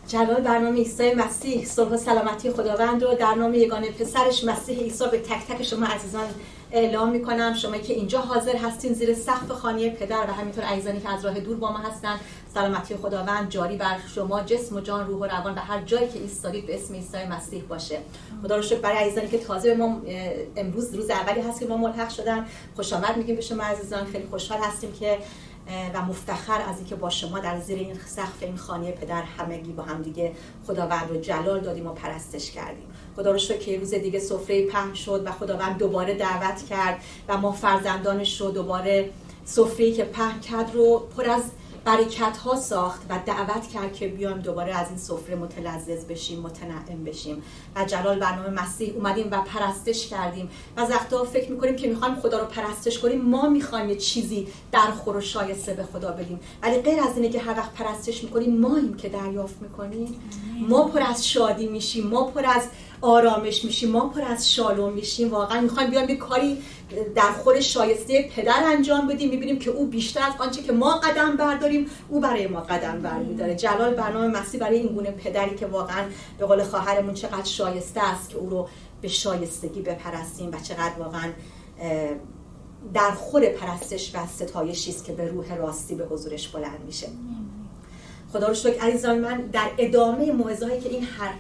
جلال برنامه عیسی مسیح صلح و سلامتی خداوند رو در نام یگانه پسرش مسیح عیسی به تک تک شما عزیزان اعلام میکنم. شما که اینجا حاضر هستین زیر سقف خانه پدر و همینطور عزیزانی که از راه دور با ما هستن، سلامتی خداوند جاری بر شما، جسم و جان، روح و روان و هر جایی که ایستادید به اسم عیسی مسیح باشه. خدا رو شکر برای عزیزانی که تازه به ما امروز روز اولی هست که ما ملحق شدن، خوش آمد میگیم به شما عزیزان. خیلی خوشحال هستیم که و مفتخر از اینکه با شما در زیر این سقف این خانه پدر همگی با هم دیگه خداوند رو جلال دادیم و پرستش کردیم. خدا رو شکر که روز دیگه سفره پهن شد و خداوند دوباره دعوت کرد و ما فرزندانش رو دوباره سفره‌ای که پهن کرد رو پر از برکت ها ساخت و دعوت کرد که بیایم دوباره از این سفره متلذذ بشیم، متنعم بشیم. و جلال برنامه مسیح اومدیم و پرستش کردیم و از وقتا فکر میکنیم که میخوایم خدا رو پرستش کنیم، ما میخوایم یه چیزی درخور و شایسته به خدا بدیم، ولی غیر از اینه که هر وقت پرستش میکنیم ماییم که دریافت میکنیم. ما پر از شادی میشیم، ما پر از آرامش میشیم، ما پر از شالوم میشیم. واقعا میخوایم بیایم یه کاری در خور شایسته پدر انجام بدیم، میبینیم که او بیشتر از آنچه که ما قدم برداریم او برای ما قدم برمیداره. جلال برنامه مسیح برای این گونه پدری که واقعا به قول خواهرمون چقدر شایسته است که او رو به شایستگی بپرستیم و چقدر واقعا در خور پرستش و ستایشی است که به روح راستی به حضورش بلند میشه. خدا رو شکر عزیزان. من در ادامه موعظه‌هایی که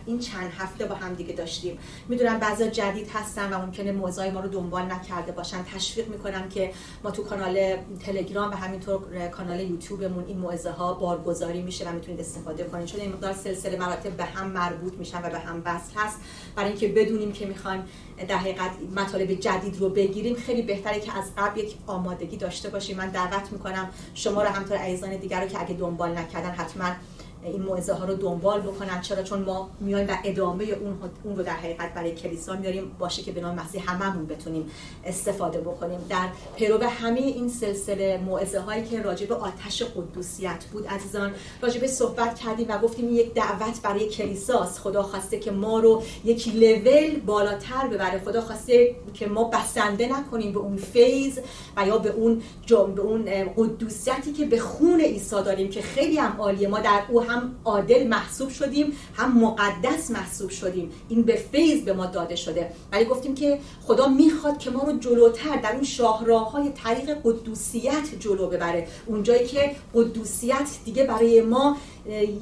این چند هفته با هم دیگه داشتیم، میدونم بعضا جدید هستن و ممکنه موعظه‌های ما رو دنبال نکرده باشن، تشویق میکنم که ما تو کانال تلگرام و همینطور کانال یوتیوبمون این موعظه‌ها بارگذاری میشه و میتونید استفاده کنید، چون این مقدار سلسله مراتب به هم مربوط میشن و به هم وصل هست. برای اینکه بدونیم که میخوایم در حقیقت مطالب جدید رو بگیریم، خیلی بهتره که از قبل یک آمادگی داشته باشیم. من دعوت میکنم شما رو همینطور عزیزان دیگر رو که اگه دنبال نکردن حتما این موعظه ها رو دنبال بکنن. چرا؟ چون ما میایم و ادامه اون رو در حقیقت برای کلیسا میاریم، باشه که به نام مسیح هممون بتونیم استفاده بکنیم. در پیرو همه این سلسله موعظه هایی که راجع به آتش قدوسیت بود عزیزان، راجع به صحبت کردیم و گفتیم این یک دعوت برای کلیساست. خدا خواسته که ما رو یک لول بالاتر ببره. خدا خواسته که ما بسنده نکنیم به اون فیض و یا به اون قدوسیتی که به خون عیسی داریم که خیلی هم عالیه. ما در او هم عادل محسوب شدیم، هم مقدس محسوب شدیم. این به فیض به ما داده شده. ولی گفتیم که خدا میخواد که ما رو جلوتر در اون شاهراهای طریق قدوسیت جلو ببره، اونجایی که قدوسیت دیگه برای ما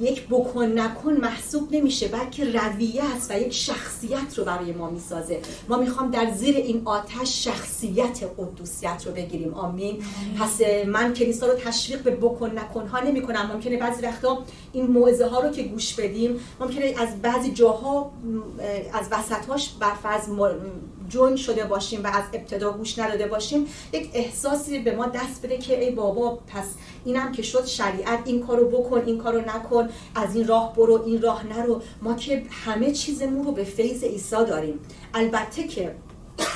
یک بکن نکن محسوب نمیشه، بلکه رویه است و یک شخصیت رو برای ما میسازه. ما میخوام در زیر این آتش شخصیت قدوسیت رو بگیریم. آمین. پس من کلیسا رو تشویق به بکن نکن ها نمی کنم. ممکنه بعضی وقتا این موعظه ها رو که گوش بدیم، ممکنه از بعضی جاها از وسطاش برفرض جون شده باشیم و از ابتدا گوش نداده باشیم، یک احساسی به ما دست بده که ای بابا پس اینم که شد شریعت، این کارو بکن، این کارو نکن، از این راه برو، این راه نرو. ما که همه چیزمون رو به فیض عیسی داریم. البته که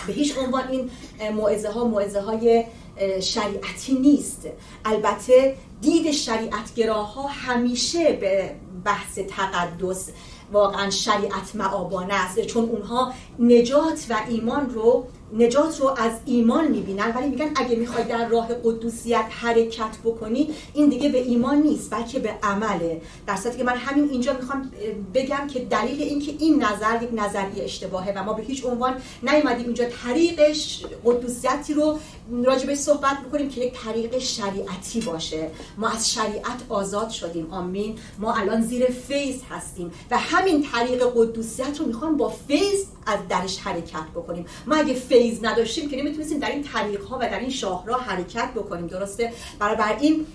به هیچ عنوان این موعظه های شریعتی نیست. البته دید شریعتگراها همیشه به بحث تقدس واقعا شریعت مآبانه است، چون اونها نجات رو از ایمان میبینن، ولی میگن اگه میخوای در راه قدوسیت حرکت بکنی، این دیگه به ایمان نیست بلکه به عمله. در صورتی که من همین اینجا میخوام بگم که دلیل این که این نظر یک نظریه اشتباهه و ما به هیچ عنوان نیومدیم اینجا طریق قدوسیتی رو راجبش صحبت بکنیم که یک طریق شریعتی باشه. ما از شریعت آزاد شدیم. آمین. ما الان زیر فیض هستیم و همین طریق قدوسیت رو میخوام با فیض از درش حرکت بکنیم. ما اگه فیض نداشتیم که نمیتونستیم در این طریق‌ها و در این شاهراه حرکت بکنیم. درسته؟ برای این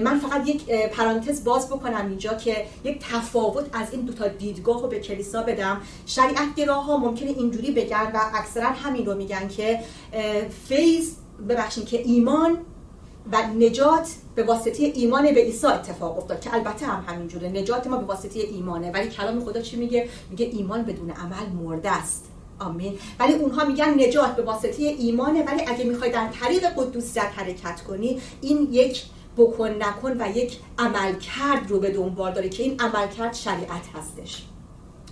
من فقط یک پرانتز باز بکنم اینجا که یک تفاوت از این دوتا دیدگاه رو به کلیسا بدم. شریعتگراها ممکنه اینجوری بگن و اکثرا همین رو میگن که که ایمان و نجات به واسطه ایمان به عیسی اتفاق افتاد، که البته هم همینجوره، نجات ما به واسطه ایمانه، ولی کلام خدا چی میگه؟ میگه ایمان بدون عمل مرده است. آمین. ولی اونها میگن نجات به واسطه ایمانه، ولی اگه میخوای در طریق قدوسیت حرکت کنی، این یک بکن نکن و یک عملکرد رو به دنبال داره که این عملکرد شریعت هستش.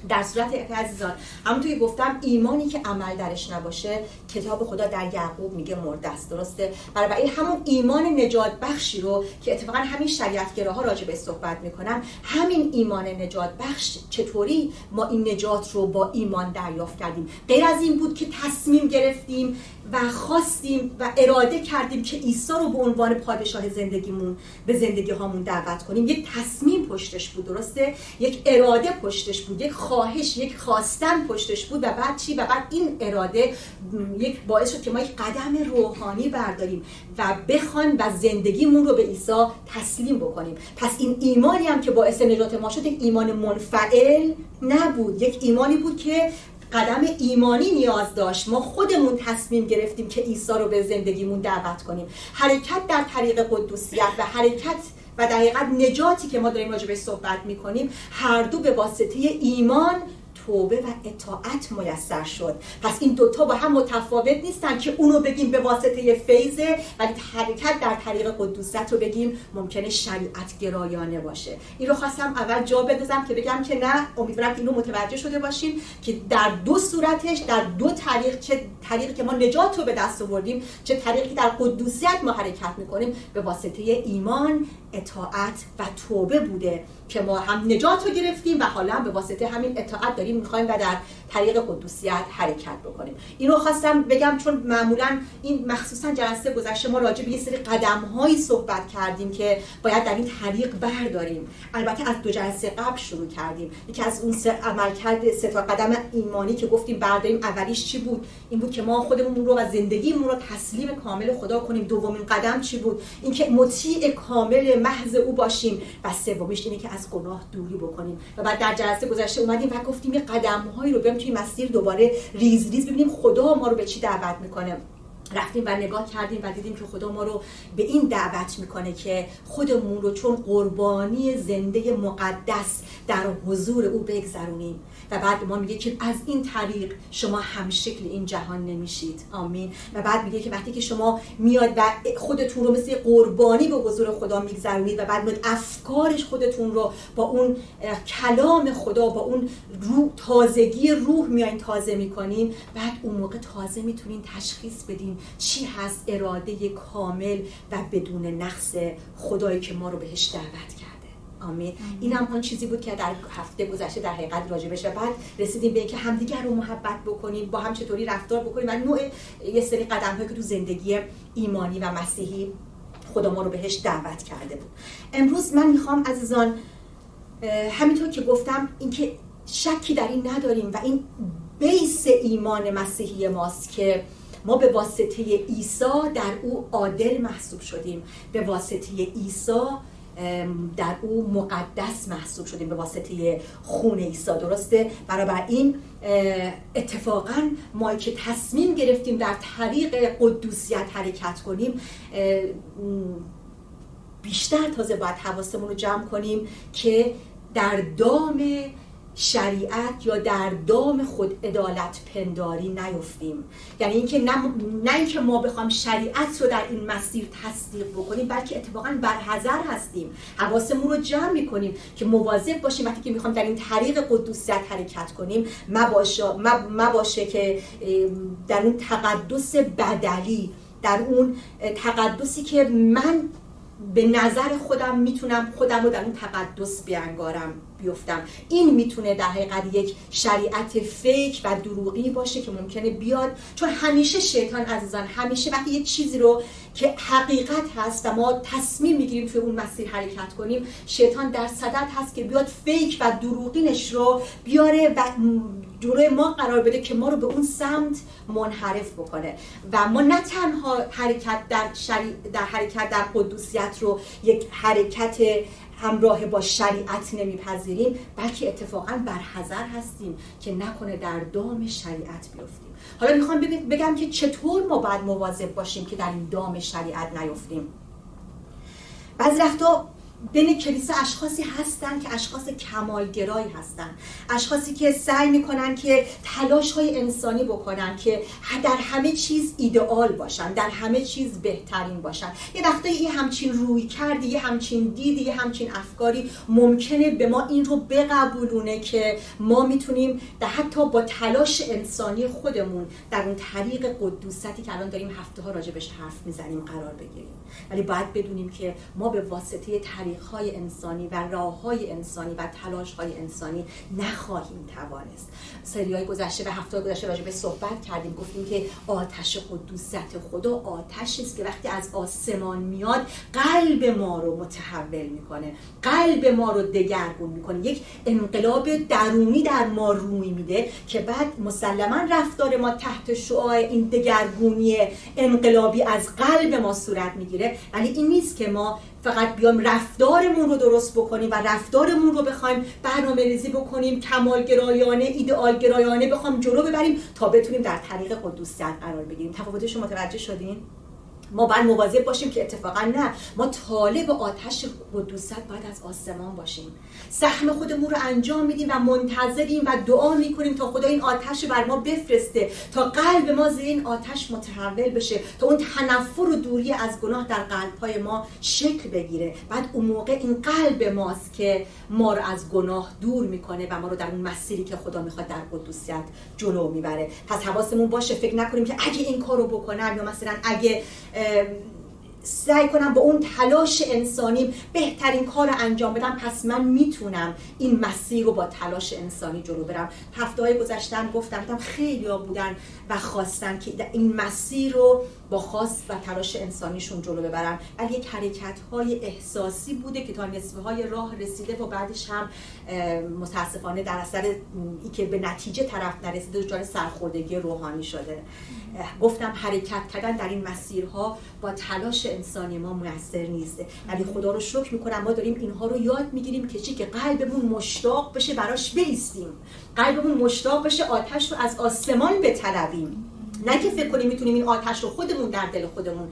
در صورت که عزیزان همونطور که گفتم ایمانی که عمل درش نباشه کتاب خدا در یعقوب میگه مرده است، درسته؟ برای همون ایمان نجات بخشی رو که اتفاقا همین شریعتگراها راجع به صحبت میکنن، همین ایمان نجات بخش چطوری ما این نجات رو با ایمان دریافت کردیم؟ غیر از این بود که تصمیم گرفتیم و خواستیم و اراده کردیم که عیسی رو به عنوان پادشاه زندگیمون به زندگی هامون دعوت کنیم. یک تصمیم پشتش بود، درسته؟ یک اراده پشتش بود، یک خواهش، یک خواستن پشتش بود. و بعد چی؟ و بعد این اراده یک باعث شد که ما یک قدم روحانی برداریم و بخوایم و زندگیمون رو به عیسی تسلیم بکنیم. پس این ایمانی هم که باعث نجات ما شد یک ایمان منفعل نبود، یک ایمانی بود که قدم ایمانی نیاز داشت. ما خودمون تصمیم گرفتیم که عیسی رو به زندگیمون دعوت کنیم. حرکت در طریق قدوسیت و حرکت و در حقیقت نجاتی که ما داریم راجع بهش صحبت می‌کنیم هر دو به واسطه ایمان، توبه و اطاعت میسر شد. پس این دوتا با هم متفاوت نیستن که اونو بگیم به واسطه فیضه ولی حرکت در طریق قدوسیت رو بگیم ممکنه شریعت گرایانه باشه. این رو خواستم اول جا بندازم که بگم که نه، امیدوارم اینو متوجه شده باشیم که در دو صورتش، در دو طریق، چه طریقی که ما نجات رو به دست آوردیم، چه طریقی که در قدوسیت ما حرکت میکنیم، به واسطه ایمان، اطاعت و توبه بوده که ما هم نجات رو گرفتیم و حالا هم به واسطه همین اطاعت داریم میخوایم و در طریق قدوسیت حرکت بکنیم. اینو خواستم بگم چون معمولا این مخصوصا جلسه گذشته ما راجع به یه سری قدم‌هایی صحبت کردیم که باید در این طریق برداریم. البته از 2 جلسه قبل شروع کردیم. یکی از اون عملکرد 3 تا قدم ایمانی که گفتیم برداریم، اولیش چی بود؟ این بود که ما خودمون رو و زندگیمون رو تسلیم کامل خدا کنیم. دومین قدم چی بود؟ اینکه مطیع کامل محض او باشیم. و سومیش اینه که از گناه دوری بکنیم. و بعد در جلسه گذشته اومدیم و گفتیم یه قدم‌هایی رو بریم توی مسیر دوباره ریز ریز ببینیم خدا ما رو به چی دعوت میکنه. رفتیم و نگاه کردیم و دیدیم که خدا ما رو به این دعوت میکنه که خودمون رو چون قربانی زنده مقدس در حضور او بگذرونیم. و بعد ما میگه که از این طریق شما همشکل این جهان نمیشید. آمین. و بعد میگه که وقتی که شما میاد و خودتون رو مثل قربانی به حضور خدا میگذرونید و بعد میاد افکارش خودتون رو با اون کلام خدا، با اون روح، تازگی روح میایین تازه میکنین، بعد اون موقع تازه میتونین تشخیص بدین چی هست اراده کامل و بدون نقص خدایی که ما رو بهش دعوت کرده. آمین. این هم آن چیزی بود که در هفته گذشته در حقیقت راجبش، و بعد رسیدیم به اینکه همدیگر رو محبت بکنیم، با هم چطوری رفتار بکنیم و نوع یه سری قدم‌هایی که تو زندگی ایمانی و مسیحی خدا ما رو بهش دعوت کرده بود. امروز من میخوام عزیزان همینطور که گفتم اینکه شکی در این نداریم و این بیس ایمان مسیحی ماست که ما به واسطه عیسی در او عادل محسوب شدیم، به واسطه عیسی در او مقدس محسوب شدیم، به واسطه خون عیسی، درسته؟ برابر این اتفاقا ما که تصمیم گرفتیم در طریق قدوسیت حرکت کنیم، بیشتر تازه باید حواسمون رو جمع کنیم که در دام شریعت یا در دام خود عدالت پنداری نیفتیم. یعنی اینکه نه اینکه ما بخوام شریعت رو در این مسیر تصدیق بکنیم، بلکه اتفاقا برحذر هستیم، حواسمون رو جمع میکنیم که مواظب باشیم وقتی که میخوام در این طریق قدوسیت حرکت کنیم مباشه که در اون تقدس بدلی، در اون تقدسی که من به نظر خودم میتونم خودم رو در اون تقدس بیفتم، این میتونه در حقیقت یک شریعت فیک و دروغی باشه که ممکنه بیاد. چون همیشه شیطان عزیزان، همیشه وقتی یه چیزی رو که حقیقت هست و ما تصمیم میگیریم توی اون مسیر حرکت کنیم، شیطان در صدد هست که بیاد فیک و دروغینش رو بیاره و جلوی ما قرار بده که ما رو به اون سمت منحرف بکنه. و ما نه تنها حرکت در قدوسیت رو یک حرکت همراه با شریعت نمیپذیریم، بلکه اتفاقا برحذر هستیم که نکنه در دام شریعت بیفتیم. حالا میخوام بگم که چطور ما باید مواظب باشیم که در این دام شریعت نیفتیم. بعضی وقتا بین کلیسا اشخاصی هستن که اشخاص کمالگرایی هستن، اشخاصی که سعی میکنن که تلاش‌های انسانی بکنن که در همه چیز ایدئال باشن، در همه چیز بهترین باشن. یه وقتایی یه همچین روی کردی، یه همچین دیدی، یه همچین افکاری ممکنه به ما این رو بقبولونه که ما میتونیم حتی با تلاش انسانی خودمون در اون طریق قدوستی که الان داریم هفته ها راجبش حرف میزنیم قرار بگیریم. ولی باید بدونیم که ما به واسطه طریق‌های انسانی و راه‌های انسانی و تلاش‌های انسانی نخواهیم توانست. سری‌های گذشته و هفته‌های گذشته راجع به صحبت کردیم، گفتیم که آتش قدوست خدا آتشی است که وقتی از آسمان میاد قلب ما رو متحول میکنه، قلب ما رو دگرگون میکنه، یک انقلاب درونی در ما روی میده که بعد مسلماً رفتار ما تحت شعاع این دگرگونی انقلابی از قلب ما صورت میگیره. ولی این نیست که ما فقط بیام رفتارمون رو درست بکنیم و رفتارمون رو بخوایم برنامه‌ریزی بکنیم، کمالگرایانه، ایدئالگرایانه بخوایم جلو ببریم تا بتونیم در طریق قدوست قرار بگیریم. تفاوتش رو متوجه شدین؟ ما باید مواظب باشیم که اتفاقا نه، ما طالب آتش قدوست باید از آسمان باشیم، سهم خودمون رو انجام میدیم و منتظریم و دعا میکنیم تا خدا این آتش رو بر ما بفرسته، تا قلب ما زیر این آتش متحول بشه، تا اون تنفر و دوری از گناه در قلب‌های ما شکل بگیره. بعد اون موقع این قلب ماست که ما رو از گناه دور میکنه و ما رو در اون مسیری که خدا میخواد در قدوست جلو میبره. پس حواسمون باشه فکر نکنیم که اگه این کارو بکنم یا مثلا اگه سعی کنم با اون تلاش انسانی بهترین کار رو انجام بدم پس من میتونم این مسیر رو با تلاش انسانی جلو برم. هفته‌های گذشتم گفتم خیلی‌ها بودن و خواستن که این مسیر رو با خواست و تلاش انسانیشون جلو ببرن، ولی یک حرکت‌های احساسی بوده که تا نصفه‌های راه رسیده و بعدش هم متاسفانه در اثر ای که به نتیجه طرف نرسیده دچار سرخوردگی روحانی شده. گفتم حرکت کردن در این مسیرها با تلاش انسانی ما موثر نیست، ولی خدا رو شکر میکنم ما داریم اینها رو یاد میگیریم که چی؟ که قلبمون مشتاق بشه براش بایستیم، قلبمون مشتاق بشه آتش رو از آسمان بطلبیم، نه که فکر کنیم میتونیم این آتش رو خودمون در دل خودمون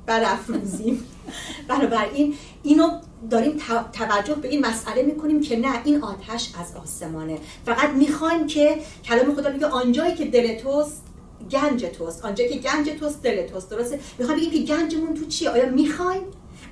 برافروزیم. بنابراین اینو داریم توجه به این مسئله میکنیم که نه، این آتش از آسمانه. فقط میخوایم که کلام خدا میگه آنجایی که دل توست گنج توست، آنجایی که گنج توست دل توست. درسته؟ میخوایم بگیم که گنجمون تو چیه؟ آیا میخوایم؟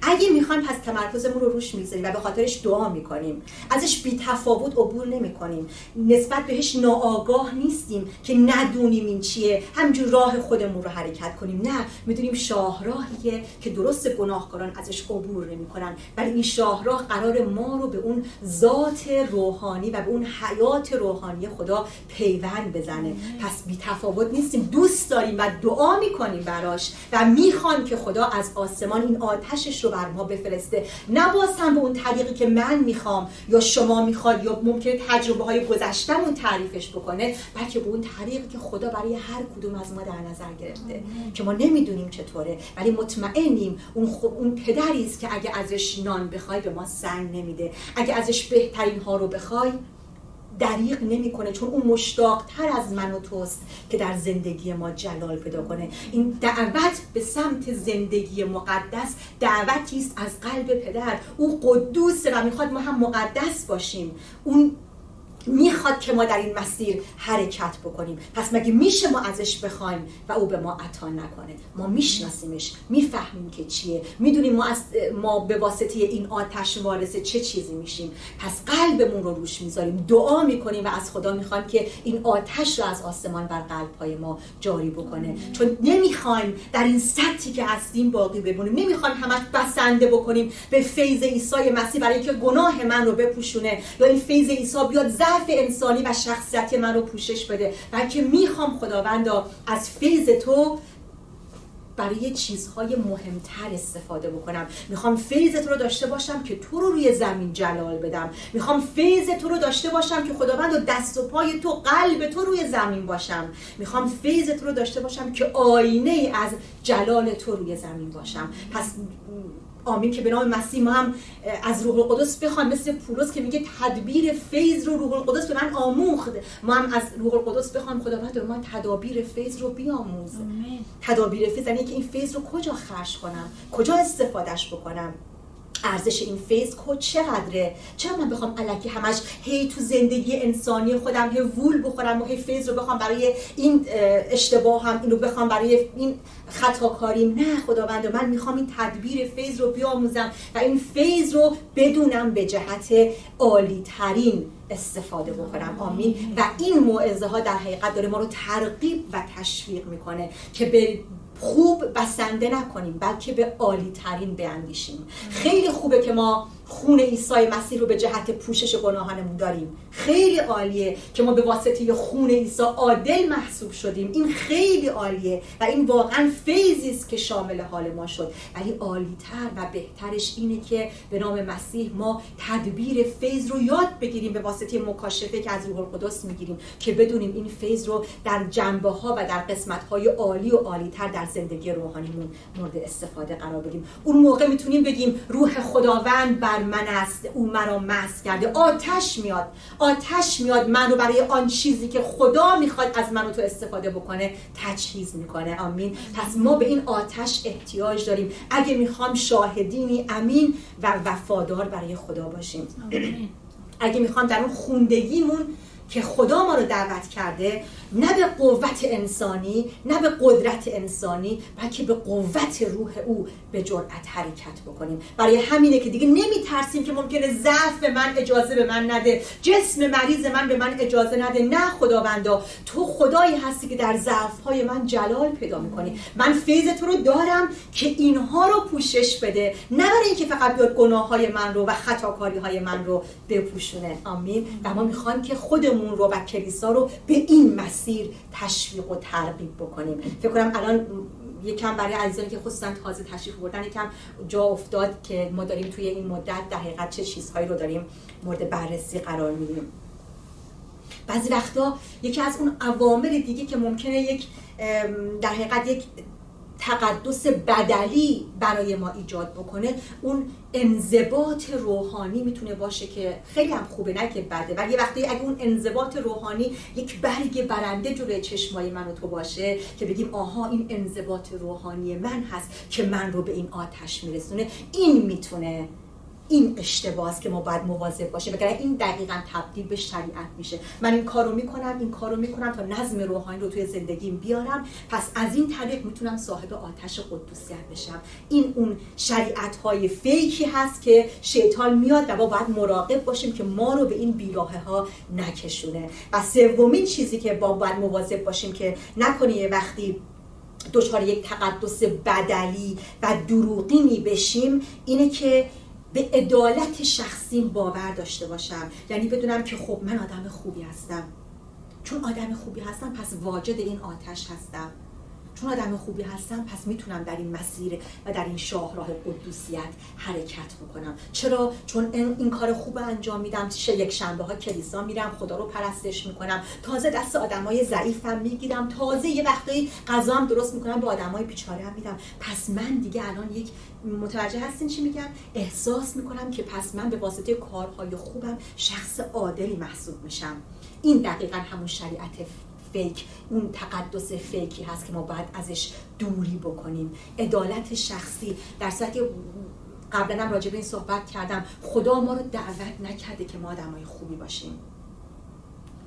اگه میخوایم پس تمرکزمون رو روش میذاریم و به خاطرش دعا میکنیم، ازش بی تفاوت عبور نمیکنیم، نسبت بهش ناآگاه نیستیم که ندونیم این چیه، همینجور راه خودمون رو حرکت کنیم. نه، میدونیم شاهراهیه که درست گناهکاران ازش عبور نمیکنن، ولی این شاهراه قرار ما رو به اون ذات روحانی و به اون حیات روحانی خدا پیوند بزنه. پس بی تفاوت نیستیم، دوست داریم و دعا میکنیم براش و میخوان که خدا از آسمان این آتشش رو بر ما بفرسته، نه باز هم به اون طریقی که من میخوام یا شما میخواد یا ممکنه تجربه های گذشتمون تعریفش بکنه، بلکه به اون طریقی که خدا برای هر کدوم از ما در نظر گرفته که ما نمیدونیم چطوره، ولی مطمئنیم اون پدری است که اگه ازش نان بخوای به ما سنگ نمیده، اگه ازش بهترین ها رو بخوای دریغ نمیکنه، چون اون مشتاق‌تر از من و توست که در زندگی ما جلال پیدا کنه. این دعوت به سمت زندگی مقدس دعوتی است از قلب پدر. او قدوسه و میخواد ما هم مقدس باشیم. اون میخواد که ما در این مسیر حرکت بکنیم. پس مگه میشه ما ازش بخوایم و او به ما عطا نکنه؟ ما میشناسیمش، میفهمیم که چیه، میدونیم ما به واسطه این آتش وارث چه چیزی میشیم. پس قلبمون رو روش میذاریم، دعا میکنیم و از خدا میخوایم که این آتش رو از آسمان بر قلب‌های ما جاری بکنه، چون نمیخوایم در این سطحی که هستیم باقی بمونیم، نمیخوایم همش بسنده بکنیم به فیض عیسی مسیح برای اینکه گناه من رو بپوشونه یا این فیض عیسی بیاد ضعف انسانی و شخصیتی من رو پوشش بده، بلکه میخوام خداوندا از فیض تو برای چیزهای مهمتر استفاده بکنم. میخوام فیض تو رو داشته باشم که تو رو روی زمین جلال بدم. میخوام فیض تو رو داشته باشم که خداوند و دست و پای تو، قلب تو روی زمین باشم. میخوام فیض تو رو داشته باشم که آینه از جلال تو روی زمین باشم. پس آمین که به نام مسیح ما هم از روح القدس بخوایم، مثل پولس که میگه تدبیر فیض رو روح القدس به من آموخت، ما هم از روح القدس بخوایم خداوند به ما تدابیر فیض رو بیاموز. تدابیر فیض یعنی که این فیض رو کجا خرج کنم، کجا استفادهش بکنم، ارزش این فیض چقدره. چرا من بخوام الکی همش هی تو زندگی انسانی خودم هی وول بخورم و هی فیض رو بخوام برای این اشتباه هم اینو بخوام برای این خطاکاریم؟ نه خداوند، من میخوام این تدبیر فیض رو بیاموزم و این فیض رو بدونم به جهت عالی ترین استفاده بکنم. آمین. و این موعظه ها در حقیقت داره ما رو ترغیب و تشویق میکنه که به خوب بسنده نکنیم بلکه به عالی ترین بیاندیشیم. خیلی خوبه که ما خون عیسی مسیح رو به جهت پوشش گناهانمون داریم، خیلی عالیه که ما به واسطه خون عیسی عادل محسوب شدیم، این خیلی عالیه و این واقعا فیضی است که شامل حال ما شد. ولی عالی‌تر و بهترش اینه که به نام مسیح ما تدبیر فیض رو یاد بگیریم به واسطه مکاشفه که از روح القدس میگیریم، که بدونیم این فیض رو در جنبه‌ها و در قسمت‌های عالی و عالی‌تر در زندگی روحانیمون مورد استفاده قرار بدیم. اون موقع میتونیم بگیم روح خداوند بر من است، او مرا مسح کرده. آتش میاد منو برای آن چیزی که خدا میخواد از من و تو استفاده بکنه تجهیز میکنه. آمین. پس ما به این آتش احتیاج داریم اگه میخوام شاهدینی امین و وفادار برای خدا باشیم. اگه میخوام در اون خوندگیمون که خدا ما رو دعوت کرده، نه به قوت انسانی، نه به قدرت انسانی، بلکه به قوت روح او به جرأت حرکت بکنیم. برای همینه که دیگه نمیترسیم که ممکنه ضعف من اجازه به من نده، جسم مریض من به من اجازه نده. نه خداوندا، تو خدایی هستی که در ضعف‌های من جلال پیدا میکنی. من فیض تو رو دارم که اینها رو پوشش بده، نه برای اینکه فقط بیاد گناه‌های من رو و خطاکاری‌های من رو بپوشونه. آمین. و ما میخوایم که خودمون رو و کلیسا رو به این مسیر تشویق و ترغیب بکنیم. فکر کنم الان یکم برای عزیزانی که خصوصا تازه تشریف بردن یکم جا افتاد که ما داریم توی این مدت در حقیقت چه چیزهایی رو داریم مورد بررسی قرار میدیم. بعضی وقتا یکی از اون عوامل دیگه که ممکنه در حقیقت یک تقدس بدلی برای ما ایجاد بکنه، اون انضباط روحانی میتونه باشه که خیلی هم خوبه، نه که بده، ولی یه وقتی اگه اون انضباط روحانی یک برگ برنده جلوی چشمای من و تو باشه که بگیم آها این انضباط روحانی من هست که من رو به این آتش میرسونه، این اشتباه است که ما باید مواظب باشیم، وگرنه این دقیقاً تبدیل به شریعت میشه. من این کارو میکنم تا نظم روحانی رو توی زندگیم بیارم، پس از این طریق میتونم صاحب آتش قدوسیت بشم. این اون شریعت‌های فیکی هست که شیطان میاد و ما باید مراقب باشیم که ما رو به این بیراهه‌ها نکشونه. و سومین چیزی که باید مواظب باشیم که نکنه یه وقتی دچار یک تقدس بدلی و دروغینی بشیم، اینه که به عدالت شخصیم باور داشته باشم. یعنی بدونم که خب من آدم خوبی هستم، چون آدم خوبی هستم پس واجد این آتش هستم، چون آدم خوبی هستم پس میتونم در این مسیر و در این شاهراه قدوسیت حرکت بکنم. چرا؟ چون این کار خوب انجام میدم، یک شنبه ها کلیسا میرم، خدا رو پرستش میکنم، تازه دست آدمای ضعیفم میگیرم، تازه یه وقتی غذام درست میکنم به آدمای بیچاره میدم. پس من دیگه الان متوجه هستین چی میگم؟ احساس میکنم که پس من به واسطه کارهای خوبم شخص عادلی محسوب میشم. این دقیقاً همون شریعت فیک، اون تقدس فیکی هست که ما باید ازش دوری بکنیم. عدالت شخصی، در صورتی که قبلا هم راجع به این صحبت کردم، خدا ما رو دعوت نکرده که ما آدمای خوبی باشیم.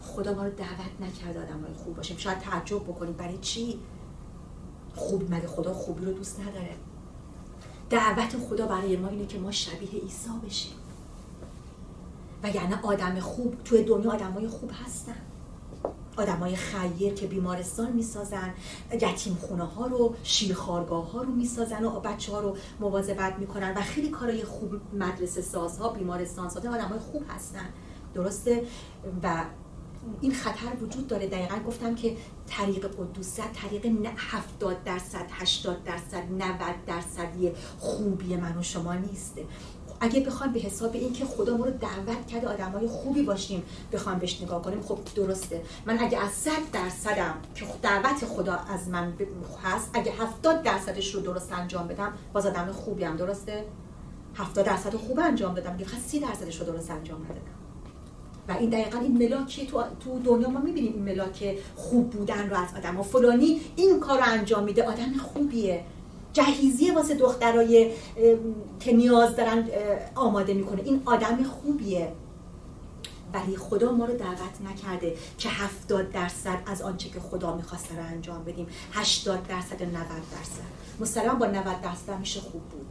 خدا ما رو دعوت نکرده آدمای خوب باشیم. شاید تعجب بکنیم برای چی؟ مگه خدا خوبی رو دوست نداره؟ دعوت خدا برای ما اینه که ما شبیه عیسی بشیم. و یعنی آدم خوب توی دنیا آدمای خوب هستن، آدمای خیر که بیمارستان میسازن، یتیم خونه ها رو، شیرخوارگاه ها رو میسازن و بچه ها رو مواظبت میکنن و خیلی کارهای خوب، مدرسه سازها، بیمارستان سازها، آدمای خوب هستن. درسته؟ و این خطر وجود داره. دقیقاً گفتم که طریق قدوسیت طریق 70%، 80%، 90% خوبی من و شما نیست. اگه بخوایم به حساب این که خدا ما رو دعوت کرده آدمای خوبی باشیم بخوایم بهش نگاه کنیم، خب درسته، من اگه از 100%م که دعوت خدا از من هست، اگه 70%ش رو درست انجام بدم باز آدم خوبی هم، درسته؟ 70% خوب انجام دادم دیگه، 30%ش رو درست انجام ندادم. و این دقیقاً این ملاکی تو دنیا ما می‌بینیم، این ملاک خوب بودن رو از آدم‌ها، فلانی این کار رو انجام میده آدم خوبیه، جهیزیه واسه دخترای که نیاز دارن آماده میکنه، این آدم خوبیه. ولی خدا ما رو دعوت نکرده که 70% از آنچه که خدا میخواسته رو انجام بدیم، 80% 90%. مسلماً با 90% میشه خوب بود،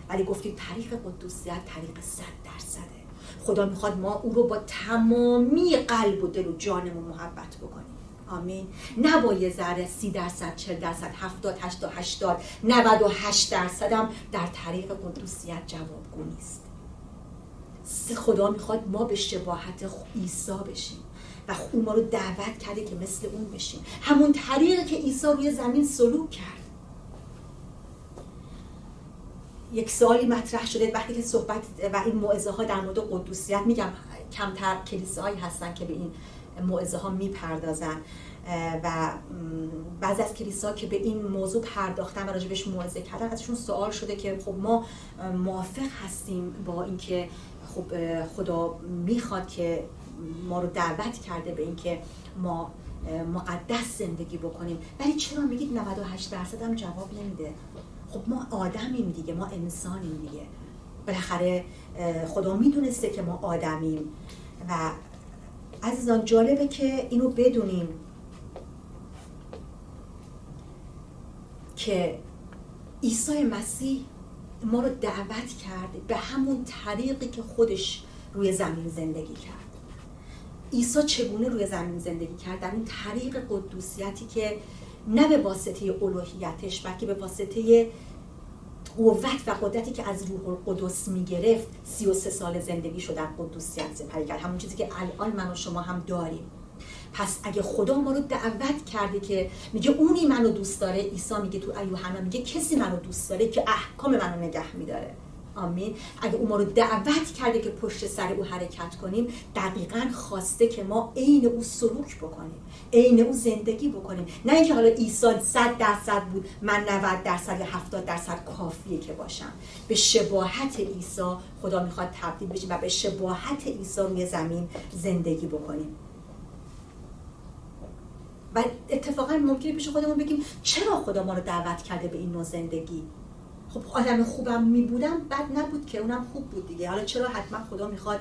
ولی گفتید طریق قدوسیت طریق 100%. خدا میخواد ما او رو با تمامی قلب و دل و جانمون محبت بکنیم. آمین. نه با یه ذره 30%، 40%، 70، 80، 98% هم در طریق قدوسیت جوابگو نیست. خدا میخواد ما به شباهت عیسی بشیم و او ما رو دعوت کرده که مثل اون بشیم، همون طریقی که عیسی روی زمین سلوک کرد. یک سوالی مطرح شده وقتی که صحبت و این موعظه ها در مورد قدوسیت، میگم کمتر کلیساهایی هستن که به این موعظه ها میپردازن و بعضی از کلیساها که به این موضوع پرداختن و راجبش موعظه کردن، ازشون سوال شده که خب ما موافق هستیم با اینکه خب خدا میخواد که ما رو دعوت کرده به اینکه ما مقدس زندگی بکنیم، ولی چرا میگید 98% هم جواب نمیده؟ خب ما آدمیم دیگه، ما انسانیم دیگه، بالاخره خدا میدونسته که ما آدمیم. و عزیزان جالبه که اینو بدونیم که عیسی مسیح ما رو دعوت کرده به همون طریقی که خودش روی زمین زندگی کرد. عیسی چگونه روی زمین زندگی کرد؟ در این طریق قدوسیتی که نه به واسطه الوهیتش بلکه به واسطه قوت و قدرتی که از روح القدس میگرفت 33 سال زندگی شد در قدوسیت سپری کرد، همون چیزی که الان من و شما هم داریم. پس اگه خدا ما رو دعوت کرده که میگه اونی منو دوست داره، عیسی میگه تو یوحنا میگه کسی منو دوست داره که احکام منو نگه میداره. آمین. اگه اون ما رو دعوت کرده که پشت سر او حرکت کنیم، دقیقاً خواسته که ما عین او سلوک بکنیم، عین او زندگی بکنیم. نه اینکه حالا عیسی 100% بود من 90% یا 70% کافیه که باشم. به شباهت عیسی خدا میخواد تبدیل بشیم و به شباهت عیسی روی زمین زندگی بکنیم. و اتفاقاً ممکنه پیش خودمون بگیم چرا خدا ما رو دعوت کرده به این نوع زندگی؟ خب آدم خوبم می بودم بد نبود که، اونم خوب بود دیگه، حالا چرا حتما خدا میخواد؟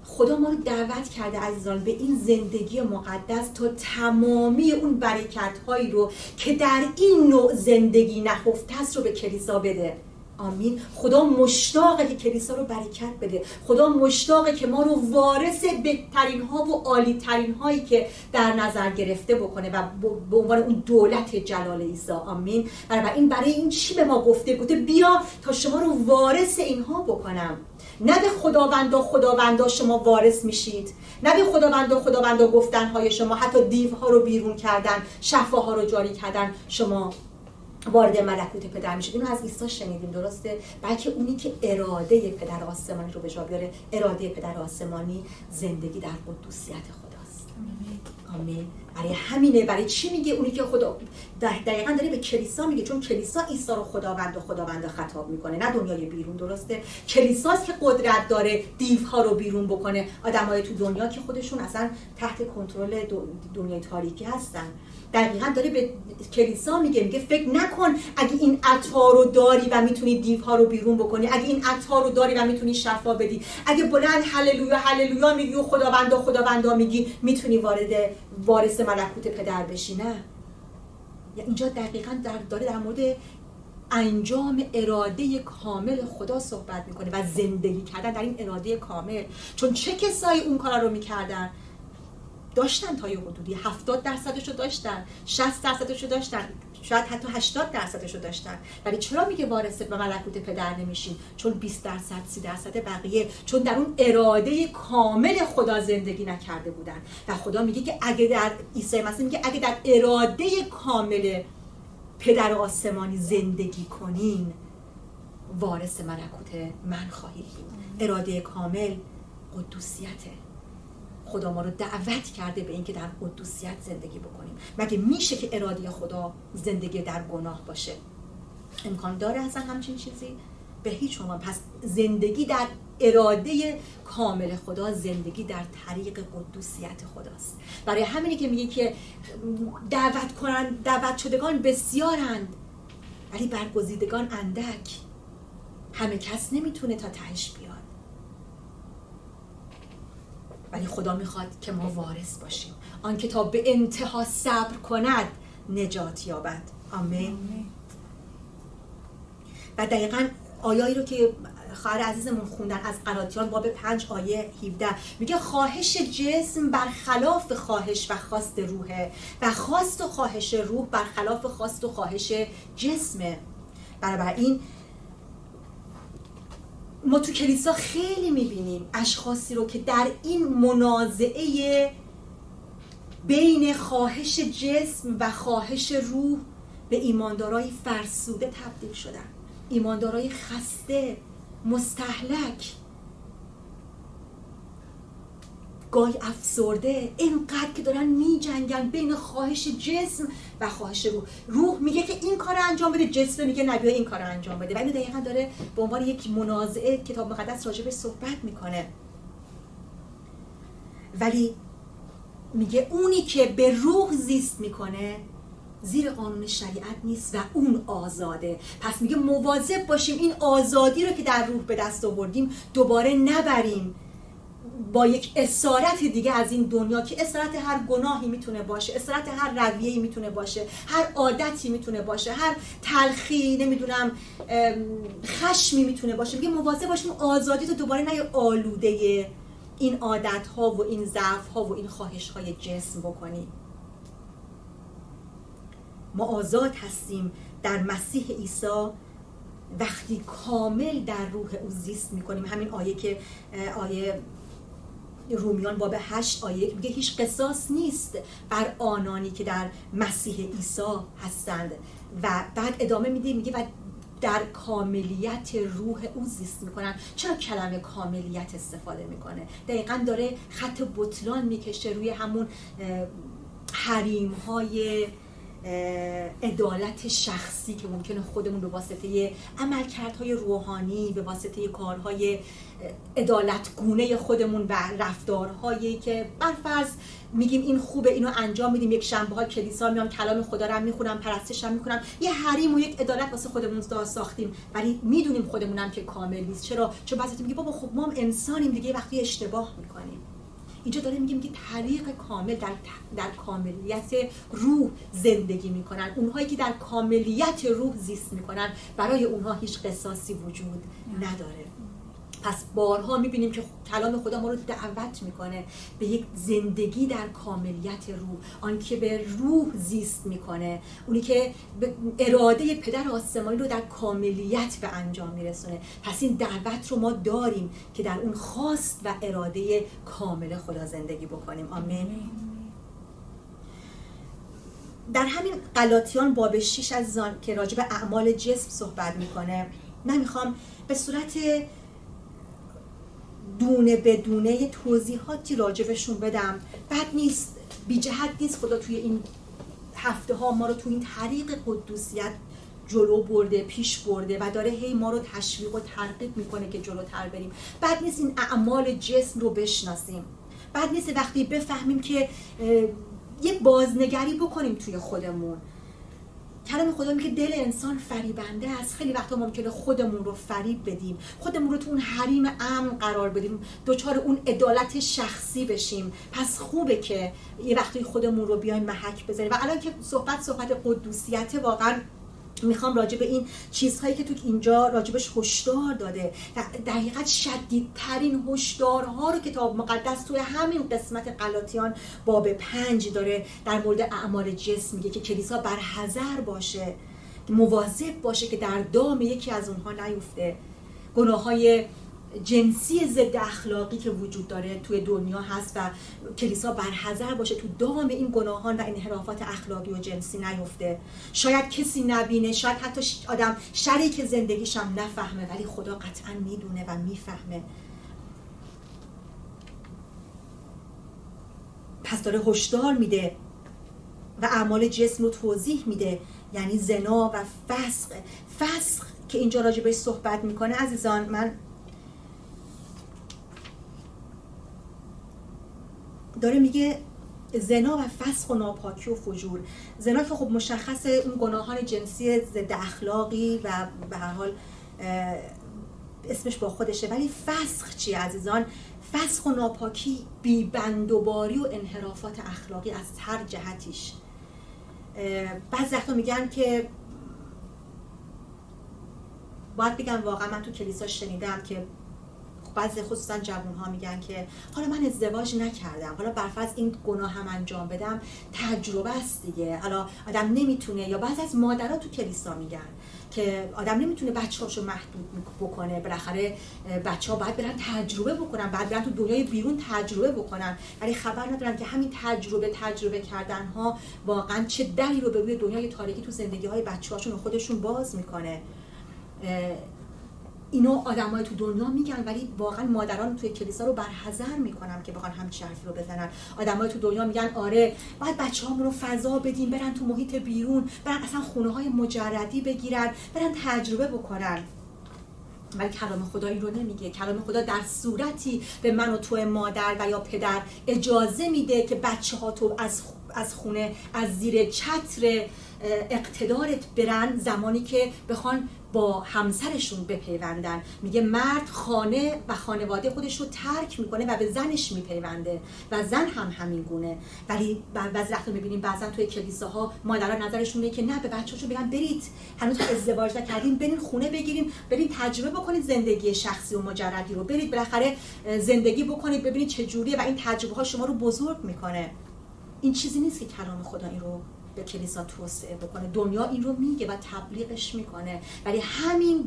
خدا ما رو دعوت کرده عزیزان به این زندگی مقدس تا تمامی اون برکت هایی رو که در این نوع زندگی نهفته است رو به کلیسا بده. آمین. خدا مشتاقه که کلیسا رو برکت بده. خدا مشتاقه که ما رو وارث بهترین ها و عالی ترین هایی که در نظر گرفته بکنه و به عنوان اون دولت جلال عیسی. آمین. برای این چی به ما گفته بیا تا شما رو وارث اینها بکنم. نه به خداوندا شما وارث میشید، نه به خداوندا گفتنهای شما، حتی دیوها رو بیرون کردن، شفاها رو جاری کردن، شما وارد ملکوت پدر میشید. اینو از عیسی شنیدیم، درسته؟ بلکه اونی که اراده پدر آسمانی رو به جا بیاره، اراده پدر آسمانی زندگی در قدوسیت خداست. آمین. برای همینه. برای چی میگه اونی که خدا دقیقاً داره به کلیسا میگه؟ چون کلیسا عیسی رو خداوند خطاب میکنه، نه دنیای بیرون، درسته؟ کلیساست که قدرت داره دیوها رو بیرون بکنه. آدمای تو دنیا که خودشون اصلا تحت کنترل دنیای تاریکی هستن. دقیقاً داره به کلیسا میگه فکر نکن اگه این عطا رو داری و میتونی دیوها رو بیرون بکنی، اگه این عطا رو داری و میتونی شفا بدی، اگه بلند هللویا هللویا میگی و خداوندا میگی، میتونی وارث ملکوت پدر بشی. نه، اینجا دقیقاً داره در مورد انجام اراده کامل خدا صحبت میکنه و زندگی کردن در این اراده کامل. چون چه کسایی اون کارا رو میکردن؟ داشتن تا یه حدودی 70%شو داشتن، 60%شو داشتن، شاید حتی 80%شو داشتن. ولی چرا میگه وارث به ملکوت پدر نمیشین؟ چون 20%، 30% بقیه چون در اون اراده کامل خدا زندگی نکرده بودن. و خدا میگه که اگه در عیسی مسیح میگه اگه در اراده کامل پدر آسمانی زندگی کنین، وارث ملکوت من خواهید بود. اراده کامل قدوسیته. خدا ما رو دعوت کرده به اینکه در قدوسیت زندگی بکنیم. مگه میشه که اراده خدا زندگی در گناه باشه؟ امکان داره اصلا همچین چیزی؟ به هیچ عنوان. پس زندگی در اراده کامل خدا، زندگی در طریق قدوسیت خداست. برای همینی که میگه که دعوت شدگان بسیارند ولی برگزیدگان اندک. همه کس نمیتونه تا تهش بیاد، ولی خدا میخواد که ما وارث باشیم. آن که تا به انتها صبر کند نجات یابد. آمین. و دقیقاً آیایی رو که خواهر عزیزمون خوندن از غلاطیان باب 5 آیه 17 میگه خواهش جسم برخلاف خواهش و خواست روحه و خواست و خواهش روح برخلاف خواست و خواهش جسمه. بنابراین ما تو کلیسا خیلی میبینیم اشخاصی رو که در این منازعه بین خواهش جسم و خواهش روح به ایماندارای فرسوده تبدیل شدن، ایماندارای خسته، مستهلک، گاهی افسرده، اینقدر که دارن می جنگن بین خواهش جسم و خواهش روح. روح میگه که این کار انجام بده، جسم میگه نبیا این کار انجام بده. و اینو دقیقا داره به عنوان یک منازعه کتاب مقدس راجع به صحبت میکنه. ولی میگه اونی که به روح زیست میکنه زیر قانون شریعت نیست و اون آزاده. پس میگه مواظب باشیم این آزادی رو که در روح به دست آوردیم دوباره نبریم با یک اسارت دیگه از این دنیا، که اسارت هر گناهی میتونه باشه، اسارت هر رویه‌ای میتونه باشه، هر عادتی میتونه باشه، هر تلخی، نمیدونم خشمی میتونه باشه. میگه مواظب باشیم آزادی رو دوباره نه آلوده این عادت‌ها و این ضعف‌ها و این خواهش‌های جسم بکنیم. ما آزاد هستیم در مسیح عیسی وقتی کامل در روح او زیست میکنیم. همین آیه که آیه رومیان باب 8 آیه میگه هیچ قصاص نیست بر آنانی که در مسیح عیسی هستند. و بعد ادامه میده میگه و در کاملیت روح او زیست میکنن. چرا کلمه کاملیت استفاده میکنه؟ دقیقاً داره خط بطلان میکشه روی همون حریم‌های عدالت شخصی که ممکنه خودمون به واسطه عملکردهای روحانی، به واسطه کارهای عدالتگونه خودمون و رفتارهایی که برفرض میگیم این خوبه، اینو انجام میدیم، یک شنبه ها کلیسا میام کلام خدا رو میخونم، پرستش هم میکنم، یه حریم و یک عدالت واسه خودمون ساختیم، ولی میدونیم خودمونم که کامل نیست. چرا؟ چون بعضی میگه بابا خب ما هم انسانیم دیگه، وقتی اشتباه میکنیم. اینجا داره میگیم که طریق کامل در کاملیت روح زندگی میکنن. اونهایی که در کاملیت روح زیست میکنن برای اونها هیچ قصاصی وجود نداره. پس بارها میبینیم که کلام خدا ما رو دعوت میکنه به یک زندگی در کاملیت روح. آن که به روح زیست میکنه، اونی که اراده پدر آسمانی رو در کاملیت به انجام میرسونه. پس این دعوت رو ما داریم که در اون خواست و اراده کامل خدا زندگی بکنیم. آمین. در همین غلاطیان باب 6 عزیزان که راجع به اعمال جسم صحبت میکنه، نمیخوام به صورت دونه به دونه توضیحاتی راجبشون بدم. بد نیست، بی جهت نیست. خدا توی این هفته ها ما رو توی این طریق قدوسیت جلو برده، پیش برده و داره هی ما رو تشویق و ترغیب میکنه که جلوتر بریم. بد نیست این اعمال جسم رو بشناسیم. بد نیست وقتی بفهمیم که یه بازنگری بکنیم توی خودمون. کلام خدا میگه دل انسان فریبنده است. خیلی وقتا ممکنه خودمون رو فریب بدیم، خودمون رو تو اون حریم امن قرار بدیم، دوچار اون عدالت شخصی بشیم. پس خوبه که یه وقتی خودمون رو بیایم محک بزنیم. و الان که صحبت قدوسیته، واقعا میخوام راجع به این چیزهایی که تو اینجا راجبش هشدار داده، در حقیقت شدیدترین هشدارها رو کتاب مقدس توی همین قسمت غلاطیان باب 5 داره در مورد اعمال جسم میگه که کلیسا بر حذر باشه، مواظب باشه که در دام یکی از اونها نیفته. گناههای جنسی ضد اخلاقی که وجود داره توی دنیا هست و کلیسا برحذر باشه تو دام این گناهان و انحرافات اخلاقی و جنسی نیفته. شاید کسی نبینه، شاید حتی آدم شریک زندگیش هم نفهمه، ولی خدا قطعا میدونه و میفهمه. پس داره هشدار میده و اعمال جسم رو توضیح میده، یعنی زنا و فسق. فسق که اینجا راجع بهش صحبت میکنه عزیزان، من داره میگه زنا و فسق و ناپاکی و فجور. زنا که خب مشخصه اون گناهان جنسی ضد اخلاقی و به هر حال اسمش با خودشه، ولی فسق چیه عزیزان؟ فسق و ناپاکی بی‌بندوباری و انحرافات اخلاقی از هر جهتیش. بعضی وقتا میگن که باید بگم واقعا من تو کلیسا شنیدم که بعضی خصوصا جوان‌ها میگن که حالا من ازدواج نکردم، حالا برفرض این گناه هم انجام بدم تجربه است دیگه، حالا آدم نمیتونه. یا بعضی از مادرها تو کلیسا میگن که آدم نمیتونه بچه‌هاشو محدود بکنه، بالاخره بچه‌ها باید برن تجربه بکنن، باید برن تو دنیای بیرون تجربه بکنن، ولی خبر ندارن که همین تجربه کردن ها واقعا چه دری رو به روی دنیای تاریکی تو زندگی‌های بچه‌هاشون و خودشون باز میکنه. اینو آدمای تو دنیا میگن، ولی واقعا مادران توی کلیسا رو برحذر میکنن که بخوان همچین حرفی رو بزنن. آدمای تو دنیا میگن آره باید بچه‌هامون رو فضا بدیم، برن تو محیط بیرون، برن اصلا خونه‌های مجردی بگیرن، برن تجربه بکنن. ولی کلام خدا این رو نمیگه. کلام خدا در صورتی به من و تو مادر و یا پدر اجازه میده که بچه‌ها تو از خونه، از زیر چتر اقتدارت برن، زمانی که بخوان با همسرشون بپیوندن. میگه مرد خانه و خانواده خودش رو ترک میکنه و به زنش میپیونده و زن هم همین گونه. ولی بعضی وقتا میبینیم بعضا توی کلیساها مادران نظرشون اینه که نه، به بچه‌هاشون بگن برید هنوز ازدواج نکردین، برید خونه بگیرین، برید تجربه بکنید زندگی شخصی و مجردی رو، برید بالاخره زندگی بکنید ببینید چه جوریه و این تجربه ها شما رو بزرگ میکنه. این چیزی نیست که کلام خدا این رو به کلیسا توسعه بکنه. دنیا این رو میگه و تبلیغش میکنه، ولی همین